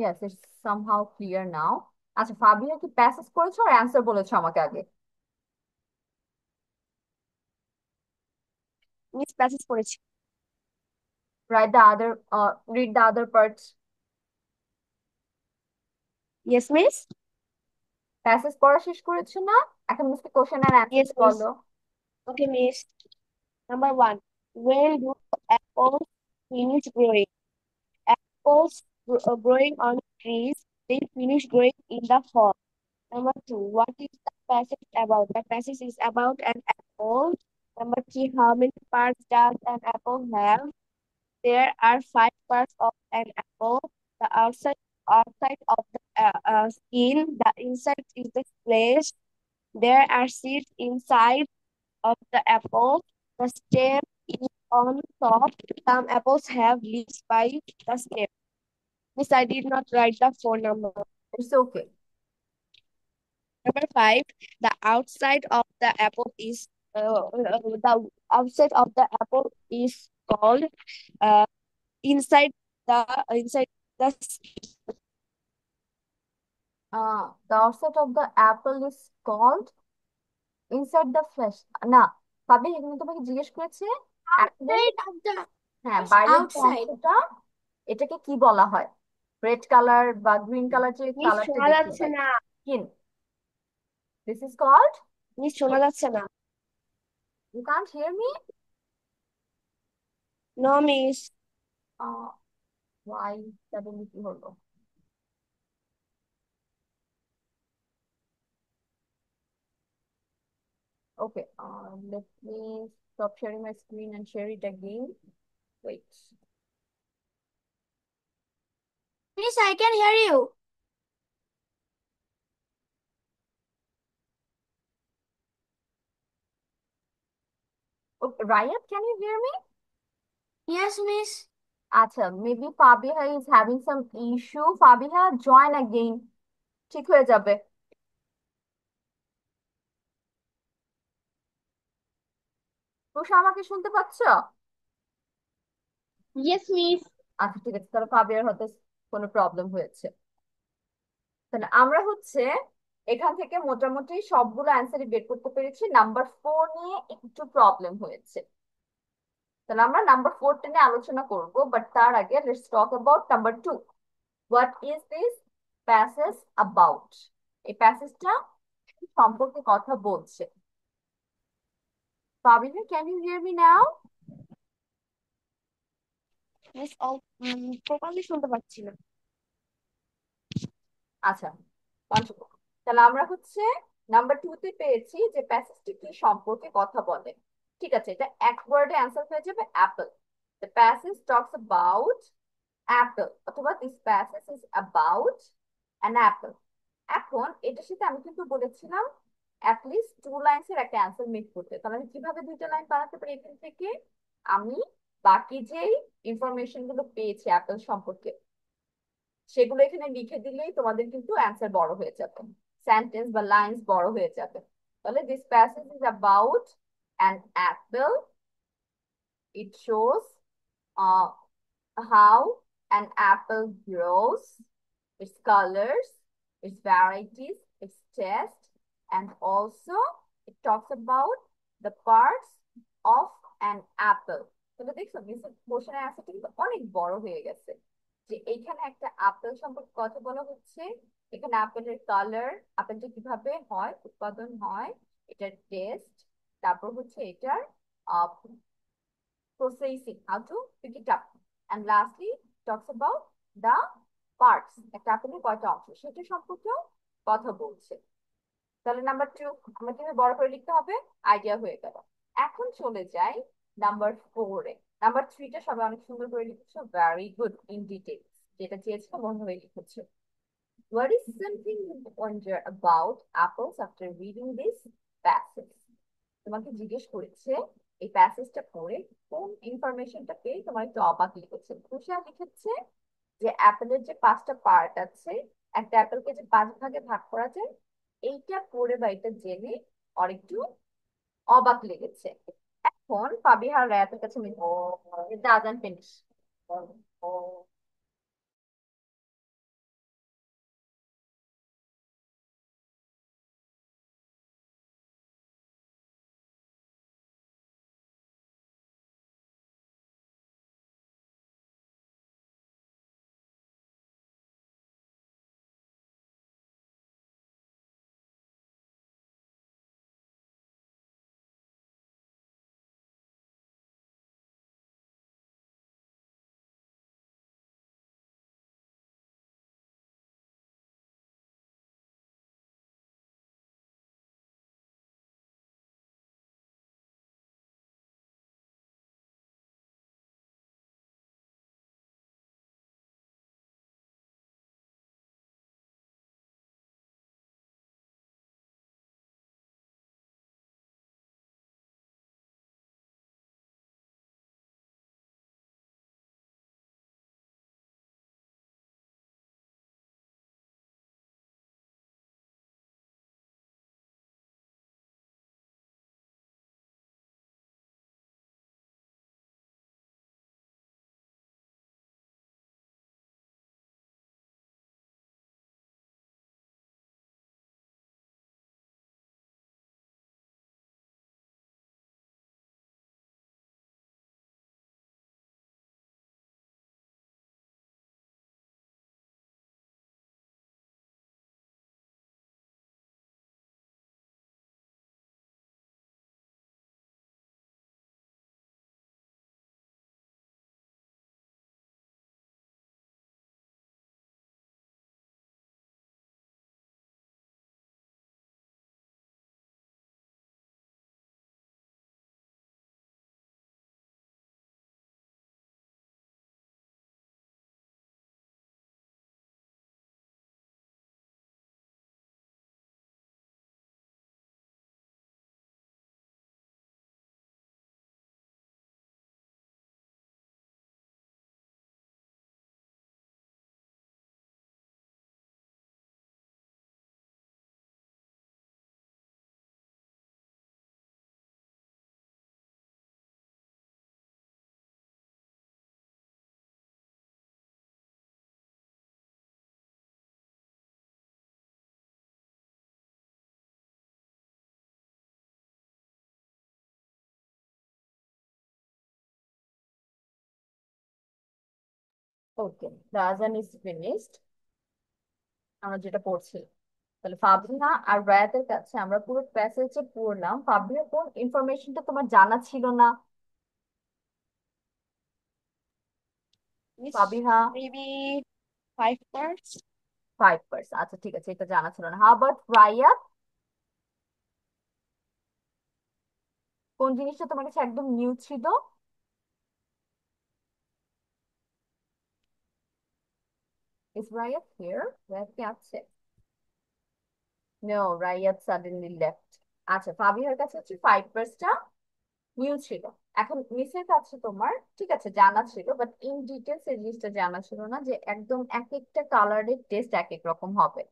Yes, it's somehow clear now. আচ্ছা, Fabia কি passage করেছো আর answer বলেছো আমাকে আগে? Miss passage করেছি। Write the other, read the other parts. Yes, Miss. Passage পড়া শেষ করেছো না? এখন মিসকে কোশ্চেন আর Yes, অ্যান্সার Miss. বলো। Okay, Miss. Number 1. When do apples finish growing? Apples growing on trees, they finish growing in the fall. Number 2. What is the passage about? The passage is about an apple. Number 3. How many parts does an apple have? There are 5 parts of an apple. The outside of the skin, the inside is the flesh. There are seeds inside of the apple. The stem is on top. Some apples have leaves by the stem. Miss, I did not write the phone number. It's okay. Number 5, the outside of the apple is the outside of the apple is called uh, inside inside the The outside of the apple is called inside the flesh. না, Fabia এখানে তোমাকে জিজ্ঞেস করেছে অ্যাপেলের, Outside of the হ্যাঁ, বাইরের যে outside. অংশটা, এটাকে কি বলা হয়? রেড কালার বা গ্রিন কালার যে মিস কালারটা শোনা দেখতে যাচ্ছে পাই, না। Skin. This is called, miss শোনা যাচ্ছে না। you can't hear me? No miss. Why suddenly কি হলো? Okay, let me stop sharing my screen and share it again. Wait. Miss, I can hear you. Okay, Rayat, can you hear me? Yes, Miss. আচ্ছা, maybe Fabiha is having some issue. Fabiha, join again. ঠিক হয়ে যাবে। তুষা, আমাকে শুনতে পাচ্ছ? Yes miss. আচ্ছা, ঠিক আছে, তাহলে ফাবিয়ার হয়তো কোনো প্রবলেম হয়েছে। তাহলে আমরা হচ্ছে এখান থেকে মোটামুটি সবগুলো অ্যান্সারই বের করতে পেরেছি। নাম্বার 4 নিয়ে একটু প্রবলেম হয়েছে। তাহলে আমরা নাম্বার 4 নিয়ে আলোচনা করব, বাট তার আগে let's talk about number 2। What is this passage about? এই প্যাসেজটা সম্পর্কে কথা বলছে। Fabia, can you hear me now? Miss properly শুনতে পাচ্ছি না। আচ্ছা, পঞ্চম। তাহলে আমরা হচ্ছে নাম্বার 2 তে পেয়েছি যে প্যাসেজটি কি সম্পর্কে কথা বলে। ঠিক আছে, এটা এক ওয়ার্ডে অ্যান্সার হয়ে যাবে apple. The passage talks about apple, অথবা this passage is about an apple. এখন এটার সাথে আমি কিন্তু বলেছিলাম অ্যাটলিস্ট 2 লাইনসের একটা অ্যান্সার মেক করতে। তাহলে আমি কিভাবে 2টা লাইন বানাতে পারি এখান থেকে? আমি বাকি যেই ইনফরমেশন গুলো পেয়েছি অ্যাপল সম্পর্কে, সেগুলো এখানে লিখে দিলেই তোমাদের কিন্তু অ্যান্সার বড় হয়ে যাবে, সেন্টেন্স বা লাইন্স বড় হয়ে যাবে। তাহলে this passage is about an Apple. It shows how an apple grows, its colors, its varieties, its taste, and also it talks about the parts of an apple. তাহলে দেখছো কোশ্চেনের অ্যান্সারটা কিন্তু অনেক বড় হয়ে গেছে। যে এইখানে একটা আপেল সম্পর্কে কথা বলা হচ্ছে। এখানে আপেলের কালার, আপেলটা কিভাবে হয়, উৎপাদন হয়, এটার টেস্ট, তারপর হচ্ছে এটার processing, how to pick it up. And lastly, talks about the parts. একটা আপেলের কয়টা অংশ সেটা সম্পর্কেও কথা বলছে। তাহলে নাম্বার 2 আমরা কিভাবে বড় করে লিখতে হবে আইডিয়া হয়ে গেল। এখন চলে যাই নাম্বার 4 এ। নাম্বার 3টা সবাই অনেক সুন্দর করে লিখেছো, ভেরি গুড, ইন ডিটেইলস, যেটা চেয়েছো মনে হয়ে লিখেছো। What is something you wonder about apples after reading this passage? তোমাকে জিজ্ঞেস করেছে এই প্যাসেজটা পড়ে কোন ইনফরমেশনটা পেয়ে তোমার একটু অবাক লেগেছে। তুষার লিখেছে যে অ্যাপেলের যে 5টা পার্ট আছে, একটা অ্যাপেলকে যে 5 ভাগে ভাগ করা যায়, এইটা পড়ে বা এটা জেনে আর একটু অবাক লেগেছে। এখন ফাবিহা রায়াতের কাছে Dadan finish. Okay, রাজান is finished, আমরা যেটা পড়ছি। তাহলে ফাবিহা আর রায়াতের কাছে আমরা পুরো প্যাসেজে পড়লাম। ফাবিহা কোন ইনফরমেশনটা তোমার জানা ছিল না? Miss, Fabiha maybe 5 parts. 5%, আচ্ছা ঠিক আছে, এটা জানা ছিল না। হাউ অ্যাবাউট রায়াত, কোন জিনিসটা তোমার কাছে একদম নিউ ছিল? Is রায়াত here? রায়াত কি আছে? No, Rayat suddenly left. আচ্ছা, ফাবিহার কাছে হচ্ছে 5%টা নিউ ছিল। এখন মিসের কাছে তোমার ঠিক আছে জানা ছিল, বাট ইন ডিটেলস এই জিনিসটা জানা ছিল না যে একদম এক একটা কালারের টেস্ট এক এক রকম হবে।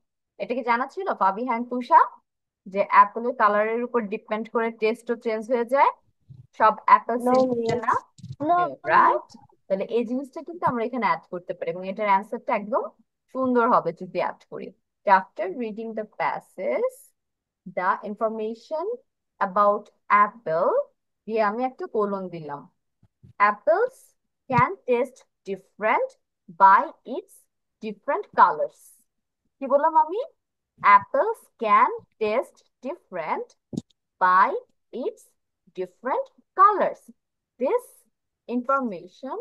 এটা কি জানা ছিল ফাবিহা এন্ড তুষা, যে অ্যাপেলের কালারের উপর ডিপেন্ড করে টেস্টও চেঞ্জ হয়ে যায়, সব অ্যাপেল No, সেম হবে miss. না? No, right. তাহলে এই জিনিসটা কিন্তু আমরা এখানে অ্যাড করতে পারি এবং এটার অ্যান্সারটা একদম সুন্দর হবে যদি অ্যাড করি। After reading the passage, the information about Apple দিয়ে আমি একটা কোলন দিলাম। Apples can taste different. by its different colors. কি বললাম আমি? Apples can taste different by its different colors. This information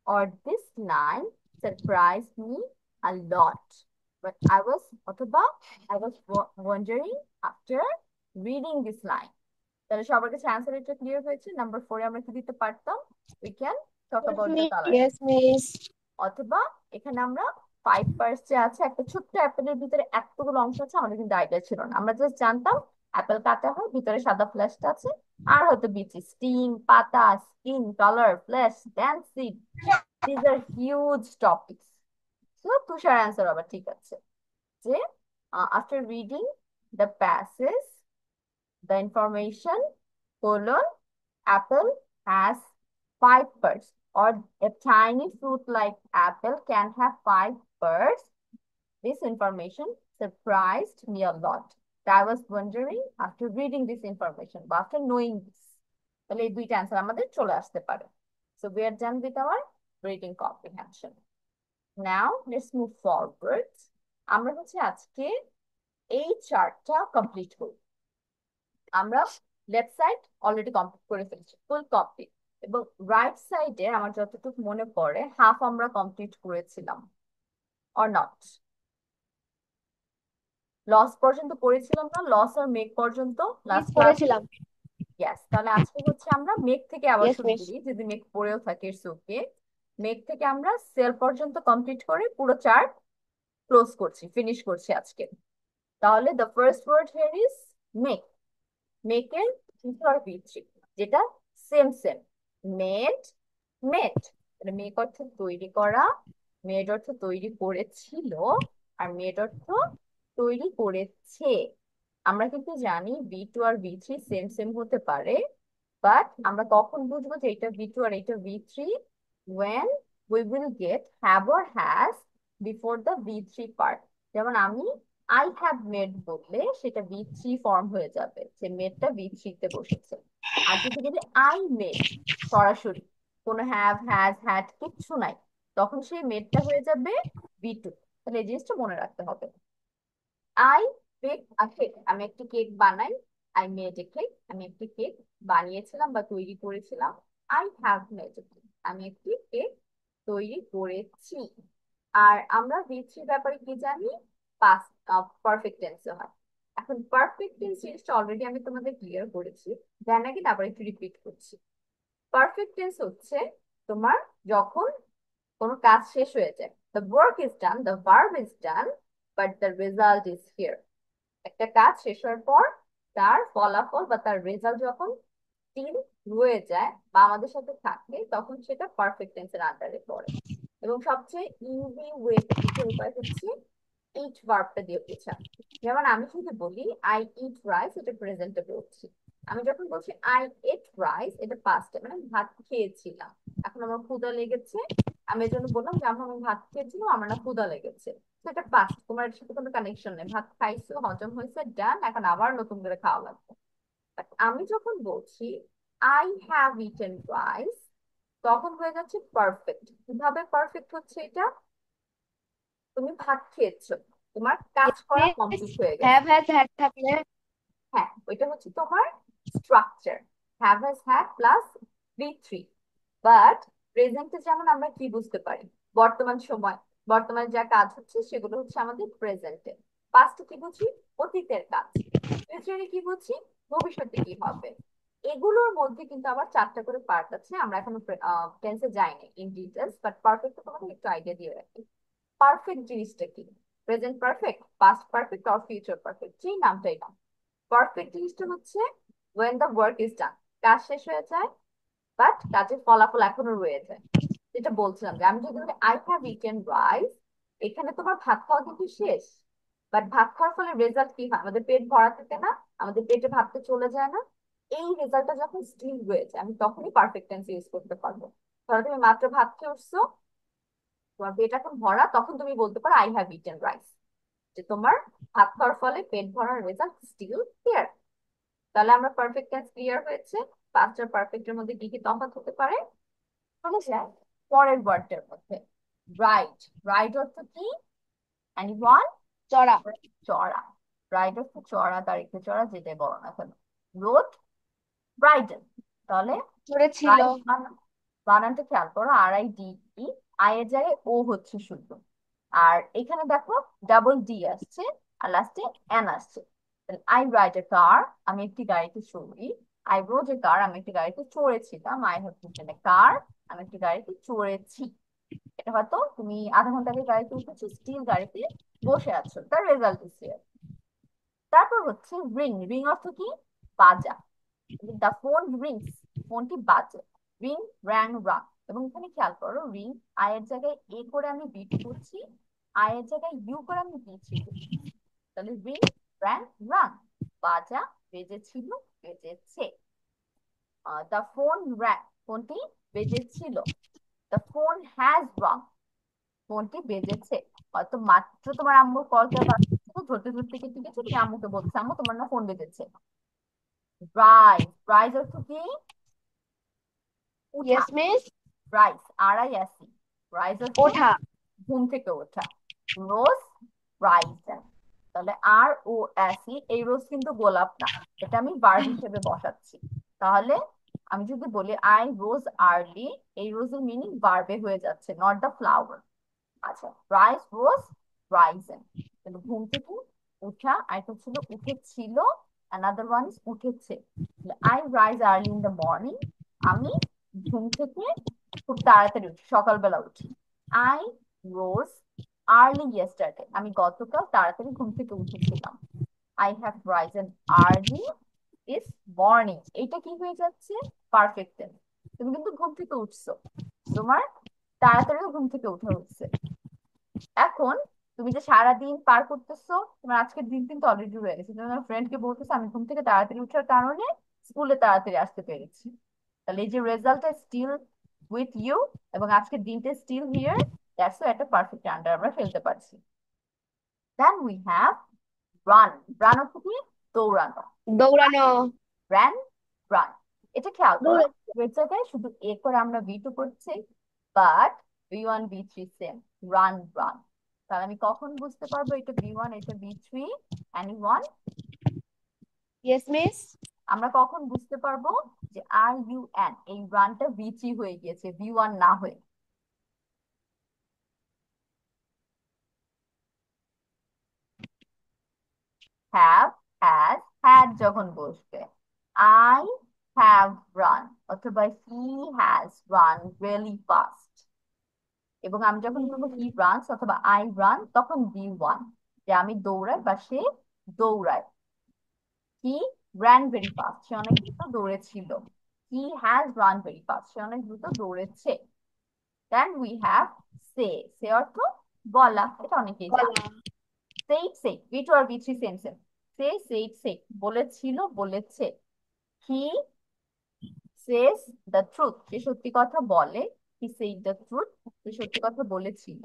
or this line surprised me a lot. But I was wondering after reading this line. তাহলে সবার কাছে answer এটা clear হয়েছে? Number 4 আমরা কি দিতে পারতাম? We can talk about the colors. Yes, miss. অথবা এখানে আমরা 5 পার্টস যে আছে, একটা ছোট্ট অ্যাপেলের ভিতরে এতগুলো অংশ আছে, আমাদের কিন্তু আইডিয়া ছিল না। আমরা জাস্ট জানতাম অ্যাপেল কাটা হয়, ভিতরে সাদা ফ্লেশটা আছে, আর হয়তো বিচি, স্টিম, পাতা, skin, colour, flesh, then seed. This are huge topics. তো তুষার অ্যান্সার আবার ঠিক আছে যে after reading the passage the information colon apple has 5 parts or a tiny fruit like apple can have 5 parts. This information surprised me a lot. I was wondering after reading this information but after knowing this তাহলে এই দুইটা answer আমাদের চলে আসতে পারে। So we are done with our reading comprehension. Now let's move forward. আমরা হচ্ছে আজকে এই চার্টটা কমপ্লিট করব। আমরা লেফট সাইড অলরেডি কমপ্লিট করে ফেলেছি, ফুল কমপ্লিট, এবং রাইট সাইডে আমার যতটুকু মনে পড়ে হাফ আমরা কমপ্লিট করেছিলাম অর নট? লস পর্যন্ত পড়েছিলাম না? লস আর মেক পর্যন্ত লাস্ট করেছিলাম। ইয়েস। তাহলে আজকে হচ্ছে আমরা মেক থেকে আবার Yes, শুরু miss. করি, যদি মেক পড়েও থাকে ইটস ওকে। মেক থেকে আমরা সেল পর্যন্ত কমপ্লিট করে পুরো চার্ট ক্লোজ করছি, ফিনিশ করছি আজকে। তাহলে the first word here is make. মেকের V3 যেটা same same, made, made. Make অর্থ তৈরি করা, মেড অর্থ তৈরি করেছিল, আর মেড অর্থ তৈরি করেছে। আমরা কিন্তু জানি V2 আর V3 সেম সেম হতে পারে, বাট আমরা কখন বুঝবো যে এটা V2 আর এটা V3? when we will get have or has before the V3 part. যেমন আমি I have made বললে সেটা V3 ফর্ম হয়ে যাবে, যে মেডটা V3 তে বসেছে। আর যদি বলি I made সরাসরি, কোনো হ্যাভ, হ্যাজ, হ্যাড কিচ্ছু নাই, তখন সেই মেডটা হয়ে যাবে V2। তাহলে এই জিনিসটা মনে রাখতে হবে। আই বেক আ কেক, আমি একটি কেক বানাই। আই মেড এ কেক, আমি একটি কেক বানিয়েছিলাম বা তৈরি করেছিলাম। I have made a cake, আমি একটি কেক তৈরি করেছি। আর আমরা V3 ব্যাপারে কি জানি? পাস্ট পারফেক্ট টেন্সে হয়। এখন পারফেক্ট টেন্স জিনিসটা অলরেডি আমি তোমাদের ক্লিয়ার করেছি, দেন আগে আবার একটু রিপিট করছি। পারফেক্ট টেন্স হচ্ছে তোমার যখন কোনো কাজ শেষ হয়ে যায়, the work is done, the verb is done, but the result is here. একটা কাজ শেষ হওয়ার পর তার ফলাফল বা তার রেজাল্ট যখন স্টিল রয়ে যায় বা আমাদের সাথে থাকে, তখন সেটা পারফেক্ট টেন্সের আন্ডারে পড়ে। এবং সবচেয়ে ইজি ওয়ে বোঝার উপায় হচ্ছে ইট ভার্বটা দিয়ে বোঝা। যেমন আমি যদি বলি আই ইট রাইস, এটা প্রেজেন্টে বলছি। আমি যখন বলছি আই এট রাইস, এটা পাস্টে, মানে ভাত খেয়েছিলাম, এখন আমার ক্ষুধা লেগেছে, আমি এই জন্য বললাম যে আমি ভাত খেয়েছিলাম, আমার না ক্ষুধা লেগেছে। তো এটা পাস্ট, তোমার এর সাথে কোনো কানেকশন নেই। ভাত খাইছো, হজম হয়েছে, ডান, এখন আবার নতুন করে খাওয়া লাগবে। But আমি যখন বলছি আই হ্যাভ ইটেন রাইস, তখন হয়ে যাচ্ছে পারফেক্ট। কিভাবে পারফেক্ট হচ্ছে এটা? তুমি ভাত খেয়েছো, তোমার কাজ করা কমপ্লিট হয়ে গেছে। হ্যাভ হ্যাজ হ্যাড থাকলে হ্যাঁ, ওইটা হচ্ছে তোমার structure, have has had plus V3। But প্রেজেন্টে যেমন আমরা কি বুঝতে পারি? বর্তমান সময়, বর্তমানে যা কাজ হচ্ছে সেগুলো হচ্ছে আমাদের প্রেজেন্টে। পাস্টে কি বুঝি? অতীতের কাজ। ফিউচারে কি বুঝি? ভবিষ্যতে কি হবে। এগুলোর মধ্যে কিন্তু আবার 4টা করে পার্ট আছে, আমরা এখনো টেন্সে যাইনি ইন ডিটেলস, বাট পারফেক্ট তোমাকে একটু আইডিয়া দিয়ে রাখি। পারফেক্ট জিনিসটা কি? প্রেজেন্ট পারফেক্ট, পাস্ট পারফেক্ট আর ফিউচার পারফেক্ট, যেই নামটাই নাও। পারফেক্ট জিনিসটা হচ্ছে when the work is done, কাজ শেষ হয়ে যায় বাট কাজের ফলাফল এখনো রয়ে যায়। যেটা বলছিলাম যে আমি যদি বলি আই হ্যাভ ইটেন রাইস, এখানে তোমার ভাত খাওয়া কিন্তু শেষ, বাট ভাত খাওয়ার ফলে রেজাল্ট কি হয়? আমাদের পেট ভরা থাকে না, আমাদের পেটে ভাতটা চলে যায় না। এই রেজাল্টটা যখন স্টিল রয়েছে, আমি তখনই পারফেক্ট টেন্স ইউজ করতে পারবো। ধরো তুমি মাত্র ভাত খেয়ে উঠছো, তোমার পেট এখন ভরা, তখন তুমি বলতে পারো আই হ্যাভ ইটেন রাইস, যে তোমার ভাত খাওয়ার ফলে পেট ভরার রেজাল্ট স্টিল ক্লিয়ার। তাহলে আমরা পারফেক্ট টেন্স ক্লিয়ার হয়েছে। পাস্ট আর পারফেক্টের মধ্যে কি কি তফাৎ হতে পারে? চলে যায় পরের ওয়ার্ডটার মধ্যে। রাইট, রাইট অর্থ কি? এনিওয়ান? চড়া। চড়া। রাইট অর্থ চড়া, তারিখে চড়া, যেটাই বলো না কেন। Road, Brydon. তাহলে চড়েছিল। রাইট বানানটা খেয়াল করো, RIDE, আই এর জায়গায় ও হচ্ছে শুদ্ধ। আর এখানে দেখো ডাবল ডি আসছে আর লাস্টে এন আসছে। আই রাইড এ কার, আমি একটি গাড়িতে চড়ি। আই রোড এ কার, আমি একটি গাড়িতে চড়েছিলাম। আই হ্যাভ রিডেন এ কার, আমি একটি গাড়িতে চড়েছি। এটা হয়তো তুমি আধা ঘন্টা আগে গাড়িতে উঠেছো, স্টিল গাড়িতে বসে আছো, তার রেজাল্ট দিচ্ছে। তারপর হচ্ছে রিং, রিং অর্থ কি? বাজা। দা ফোন রিংস, ফোনটি বাজে। রিং, র্যাং, রাং। এবং এখানে খেয়াল করো, রিং আই এর জায়গায় এ করে আমি বি টু করছি, আই এর জায়গায় ইউ করে আমি বি থ্রি করছি। তাহলে রিং, র্যাং, রাং। বাজা, বেজেছিল, বেজেছে। দা ফোন র্যাং, ফোনটি বেজেছিল। দা ফোন হ্যাজ রাং, ফোনটি বেজেছে। হয়তো মাত্র তোমার আম্মুর কলটা বাজছিল, ধরতে ধরতে কেটে গেছে, তুমি আম্মুকে বলছো আম্মু তোমার না ফোন বেজেছে। রাইজ, রাইজ অর্থ কি? উঠা। Yes miss. Rice, RISE, rice অর্থ ওঠা। ঘুম থেকে ওঠা। রোজ, রাইজেন। তাহলে ROSE, এই রোজ কিন্তু গোলাপ না, এটা আমি ভার্ব হিসেবে বসাচ্ছি। তাহলে আমি যদি বলি আই রোজ আর্লি, এই রোজের মিনিং ভার্বে হয়ে যাচ্ছে, নট দ্য ফ্লাওয়ার। আচ্ছা, রাইস, রোজ, রাইজেন। তাহলে ঘুম থেকে উঠা, আরেকটা ছিল উঠেছিল, অ্যানাদার ওয়ান ইজ উঠেছে। I rise early in the morning, আমি ঘুম থেকে খুব তাড়াতাড়ি উঠি, সকালবেলা উঠি। আই রোজ আর্লি ইয়েস্টারডে, আমি গতকাল তাড়াতাড়ি ঘুম থেকে উঠেছিলাম। I have Ryzen early is morning, এটা কি হয়ে যাচ্ছে? Perfect tense. তুমি কিন্তু ঘুম থেকে উঠছো, তোমার তাড়াতাড়ি ঘুম থেকে উঠা হচ্ছে। এখন তুমি যে সারাদিন পার করতেছো, তোমার আজকের দিন কিন্তু অলরেডি হয়ে গেছে, তুমি তোমার ফ্রেন্ডকে বলতেছো আমি ঘুম থেকে তাড়াতাড়ি উঠার কারণে স্কুলে তাড়াতাড়ি আসতে পেরেছি। তাহলে এই যে রেজাল্টটা স্টিল উইথ ইউ, এবং আজকের দিনটা স্টিল হিয়ার, দ্যাটস একটা পারফেক্ট আন্ডার আমরা ফেলতে পারছি। Then we have run, run অর্থ কি? দৌড়ানো। দৌড়ানো। Run, run. এটা খেয়াল করো, দৌড়ে। এর জায়গায় শুধু এ করে আমরা V2 করছি, but V1 V3 same, run, run. তাহলে আমি কখন বুঝতে পারবো এটা V1 এটা V3? এনিওয়ান? Yes miss. আমরা কখন বুঝতে পারবো যে RUN, এই রানটা V3 হয়ে গিয়েছে, V1 না হয়ে? হ্যাভ, হ্যাজ, হ্যাড যখন বসবে, আই হ্যাভ রান অথবা হি হ্যাজ রান রিয়েলি ফাস্ট। এবং আমি যখন বলবো হি রানস অথবা আই রান, তখন V1, যে আমি দৌড়াই বা সে দৌড়ায়। হি ran very fast, সে অনেক দ্রুত দৌড়েছিল। He has run very fast, সে অনেক দ্রুত দৌড়েছে। দেন উই হ্যাভ সে, সে অর্থ বলা, এটা অনেকেই জানে। বলা। সেই, সে, V2 আর V3 সেম সেম। সে, সেইড, সে, বলেছিল, বলেছে। হি says the truth, সে সত্যি কথা বলে। he said the truth, সে সত্যি কথা বলেছিল।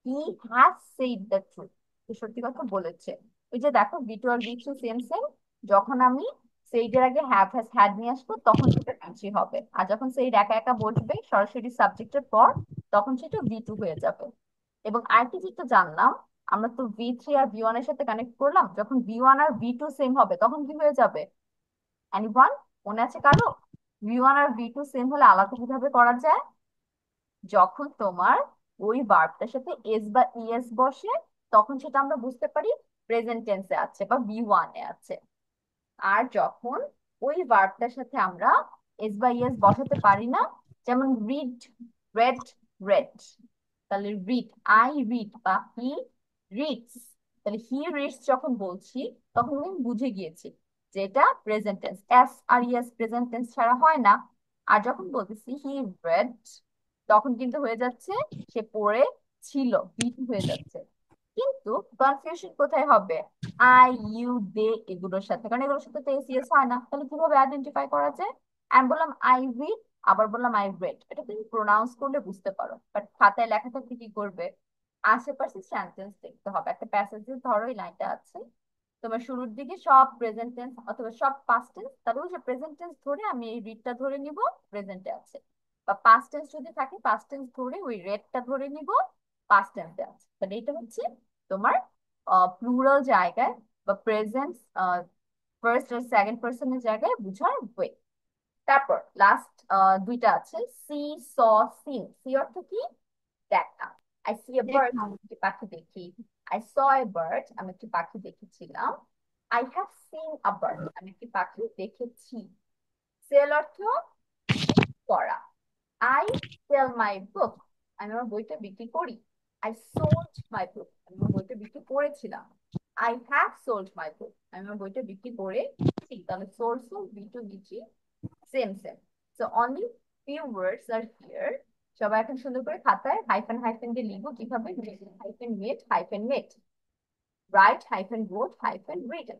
he has said the truth, সে সত্যি কথা বলেছে। ওই যে দেখো V2 আর V3 সেম সেম, যখন আমি সেইড এর আগে হ্যাভ হ্যাজ হ্যাড নিয়ে আসবো তখন সেটা কাঞ্চি হবে, আর যখন সেইড একা একা বসবে সরাসরি সাবজেক্টের পর, তখন সেটা V2 হয়ে যাবে। এবং আরেকটি যেটা জানলাম, আমরা তো V3 আর V1 এর সাথে কানেক্ট করলাম, যখন V1 আর V2 সেম হবে তখন কি হয়ে যাবে? এনিওয়ান, মনে আছে কারো? V1 আর V2 সেম হলে আলাদা কিভাবে করা যায়? যখন তোমার ওই ভার্বটার সাথে এস বা ইএস বসে, তখন সেটা আমরা বুঝতে পারি প্রেজেন্ট টেন্সে আছে বা V1 এ আছে। আর যখন ওই ভার্বটার সাথে আমরা এস বা ইএস বসাতে পারি না, যেমন রিড, রেড, রেড, তাহলে রিড, আই রিড বা হি রিডস, তাহলে হি রিডস যখন বলছি তখন আমি বুঝে গিয়েছি যে এটা প্রেজেন্ট টেন্স, এস আর ইএস প্রেজেন্ট টেন্স ছাড়া হয় না। আর যখন বলতেছি হি রেড, তখন কিন্তু হয়ে যাচ্ছে সে পড়ে ছিল, V2 হয়ে যাচ্ছে। কিন্তু কনফিউশন কোথায় হবে? আই, ইউ, দে, এগুলোর সাথে, কারণ এগুলোর সাথে তো এসিএস হয় না, তাহলে কিভাবে আইডেন্টিফাই করা যায়? আমি বললাম আই রিড, আবার বললাম আই রেড, এটা তুমি প্রোনাউন্স করলে বুঝতে পারো, বাট খাতায় লেখা থাকলে কি করবে? আশেপাশে সেন্টেন্স দেখতে হবে। একটা প্যাসেজে ধরো এই লাইনটা আছে, তোমার শুরুর দিকে সব প্রেজেন্ট টেন্স অথবা সব পাস্ট টেন্স, তাহলে ওই যে প্রেজেন্ট টেন্স ধরে আমি এই রিডটা ধরে নিব প্রেজেন্টে আছে। বা পাস্ট টেন্স যদি থাকে পাস্ট টেন্স ধরে ওই রেডটা ধরে নিব, পাস্ট টেন্সে আছে। তাহলে এটা হচ্ছে তোমার প্লুরাল জায়গায় বা প্রেজেন্ট ফার্স্ট আর সেকেন্ড পার্সনের জায়গায় বুঝার ওয়ে। তারপর লাস্ট দুইটা আছে, সি, স, সিন। সি অর্থ কি? দেখা। আই সি এ বার্ড, দেখা। আমি একটি পাখি দেখি। আই স এ বার্ড, আমি একটি পাখি দেখেছিলাম। I have seen a bird, আমি একটি পাখি দেখেছি। সেল অর্থ করা। আই সেল মাই বুক, আমি আমার বইটা বিক্রি করি। আই সোল্ড মাই বুক, আমি আমার বইটা বিক্রি করেছিলাম। আই হ্যাভ সোল্ড মাই বুক, আমি আমার বইটা বিক্রি করেছি। তাহলে সোল্ড, সোল্ড, বি টু বিচি, same same. So only few words R here. সবাই এখন সুন্দর করে খাতায় হাইফেন হাইফেন দিয়ে লিখবো কিভাবে। Hyphen made, hyphen made. Write hyphen rode, hyphen written.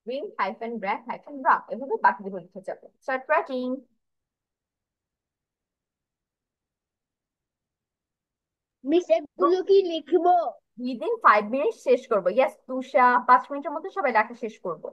Ring hyphen rang, hyphen rung. এভাবে বাকিগুলো লিখে যাবে। Start writing. মিস এগুলো কি লিখবো? উইদিন 5 মিনিট শেষ করবো। ইয়েস তুষা, 5 মিনিটের মধ্যে সবাই লেখা শেষ করবো।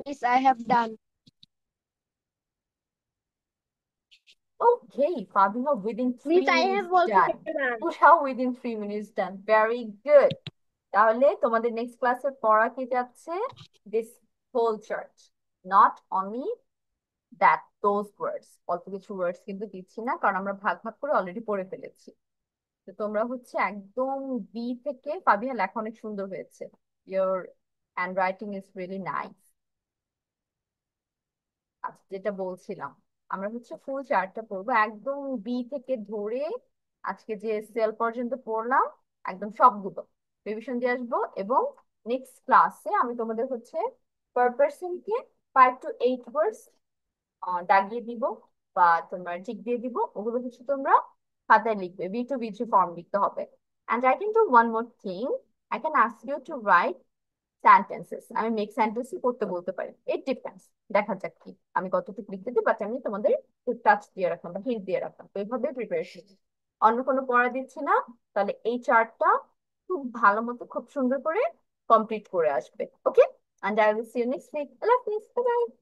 Miss, I have done. Okay, Fabiha, within Miss, 3 I minutes have also done. done. Tusha, within 3 minutes done. Very good. তাহলে তোমাদের নেক্সট ক্লাসে পড়া কি যাচ্ছে? This whole chart, not only that those words. অল্প কিছু ওয়ার্ডস কিন্তু দিচ্ছি না, কারণ আমরা ভাগ ভাগ করে অলরেডি পড়ে ফেলেছি। তো তোমরা হচ্ছে একদম বি থেকে, ফাবিহা লেখা অনেক সুন্দর হয়েছে। Your hand writing is really nice. আচ্ছা, যেটা বলছিলাম, আমরা হচ্ছে ফুল চার্টটা পড়বো একদম বি থেকে ধরে আজকে যে সেল পর্যন্ত পড়লাম, একদম সবগুলো রিভিশন দিয়ে আসবো। এবং নেক্সট ক্লাসে আমি তোমাদের হচ্ছে পার পার্সনকে 5 to 8 ওয়ার্ডস দাগিয়ে দিব বা তোমার টিক দিয়ে দিব। ওগুলো হচ্ছে তোমরা খাতায় লিখবে, B2B3 ফর্ম লিখতে হবে। And I can do one more thing. I can ask you to write sentences. আমি মেক সেন্টেন্সই করতে বলতে পারি, ইট ডিপেন্ডস। দেখা যাক কি আমি কতটুকু লিখতে দিই, বাট আমি তোমাদের টাচ দিয়ে রাখলাম বা হিন্ট দিয়ে রাখলাম। তো এইভাবে প্রিপারেশন, অন্য কোনো পড়া দিচ্ছি না। তাহলে এই চার্টটা খুব ভালো মতো খুব সুন্দর করে কমপ্লিট করে আসবে। ওকে, And I will see you next week. I love you. Bye bye.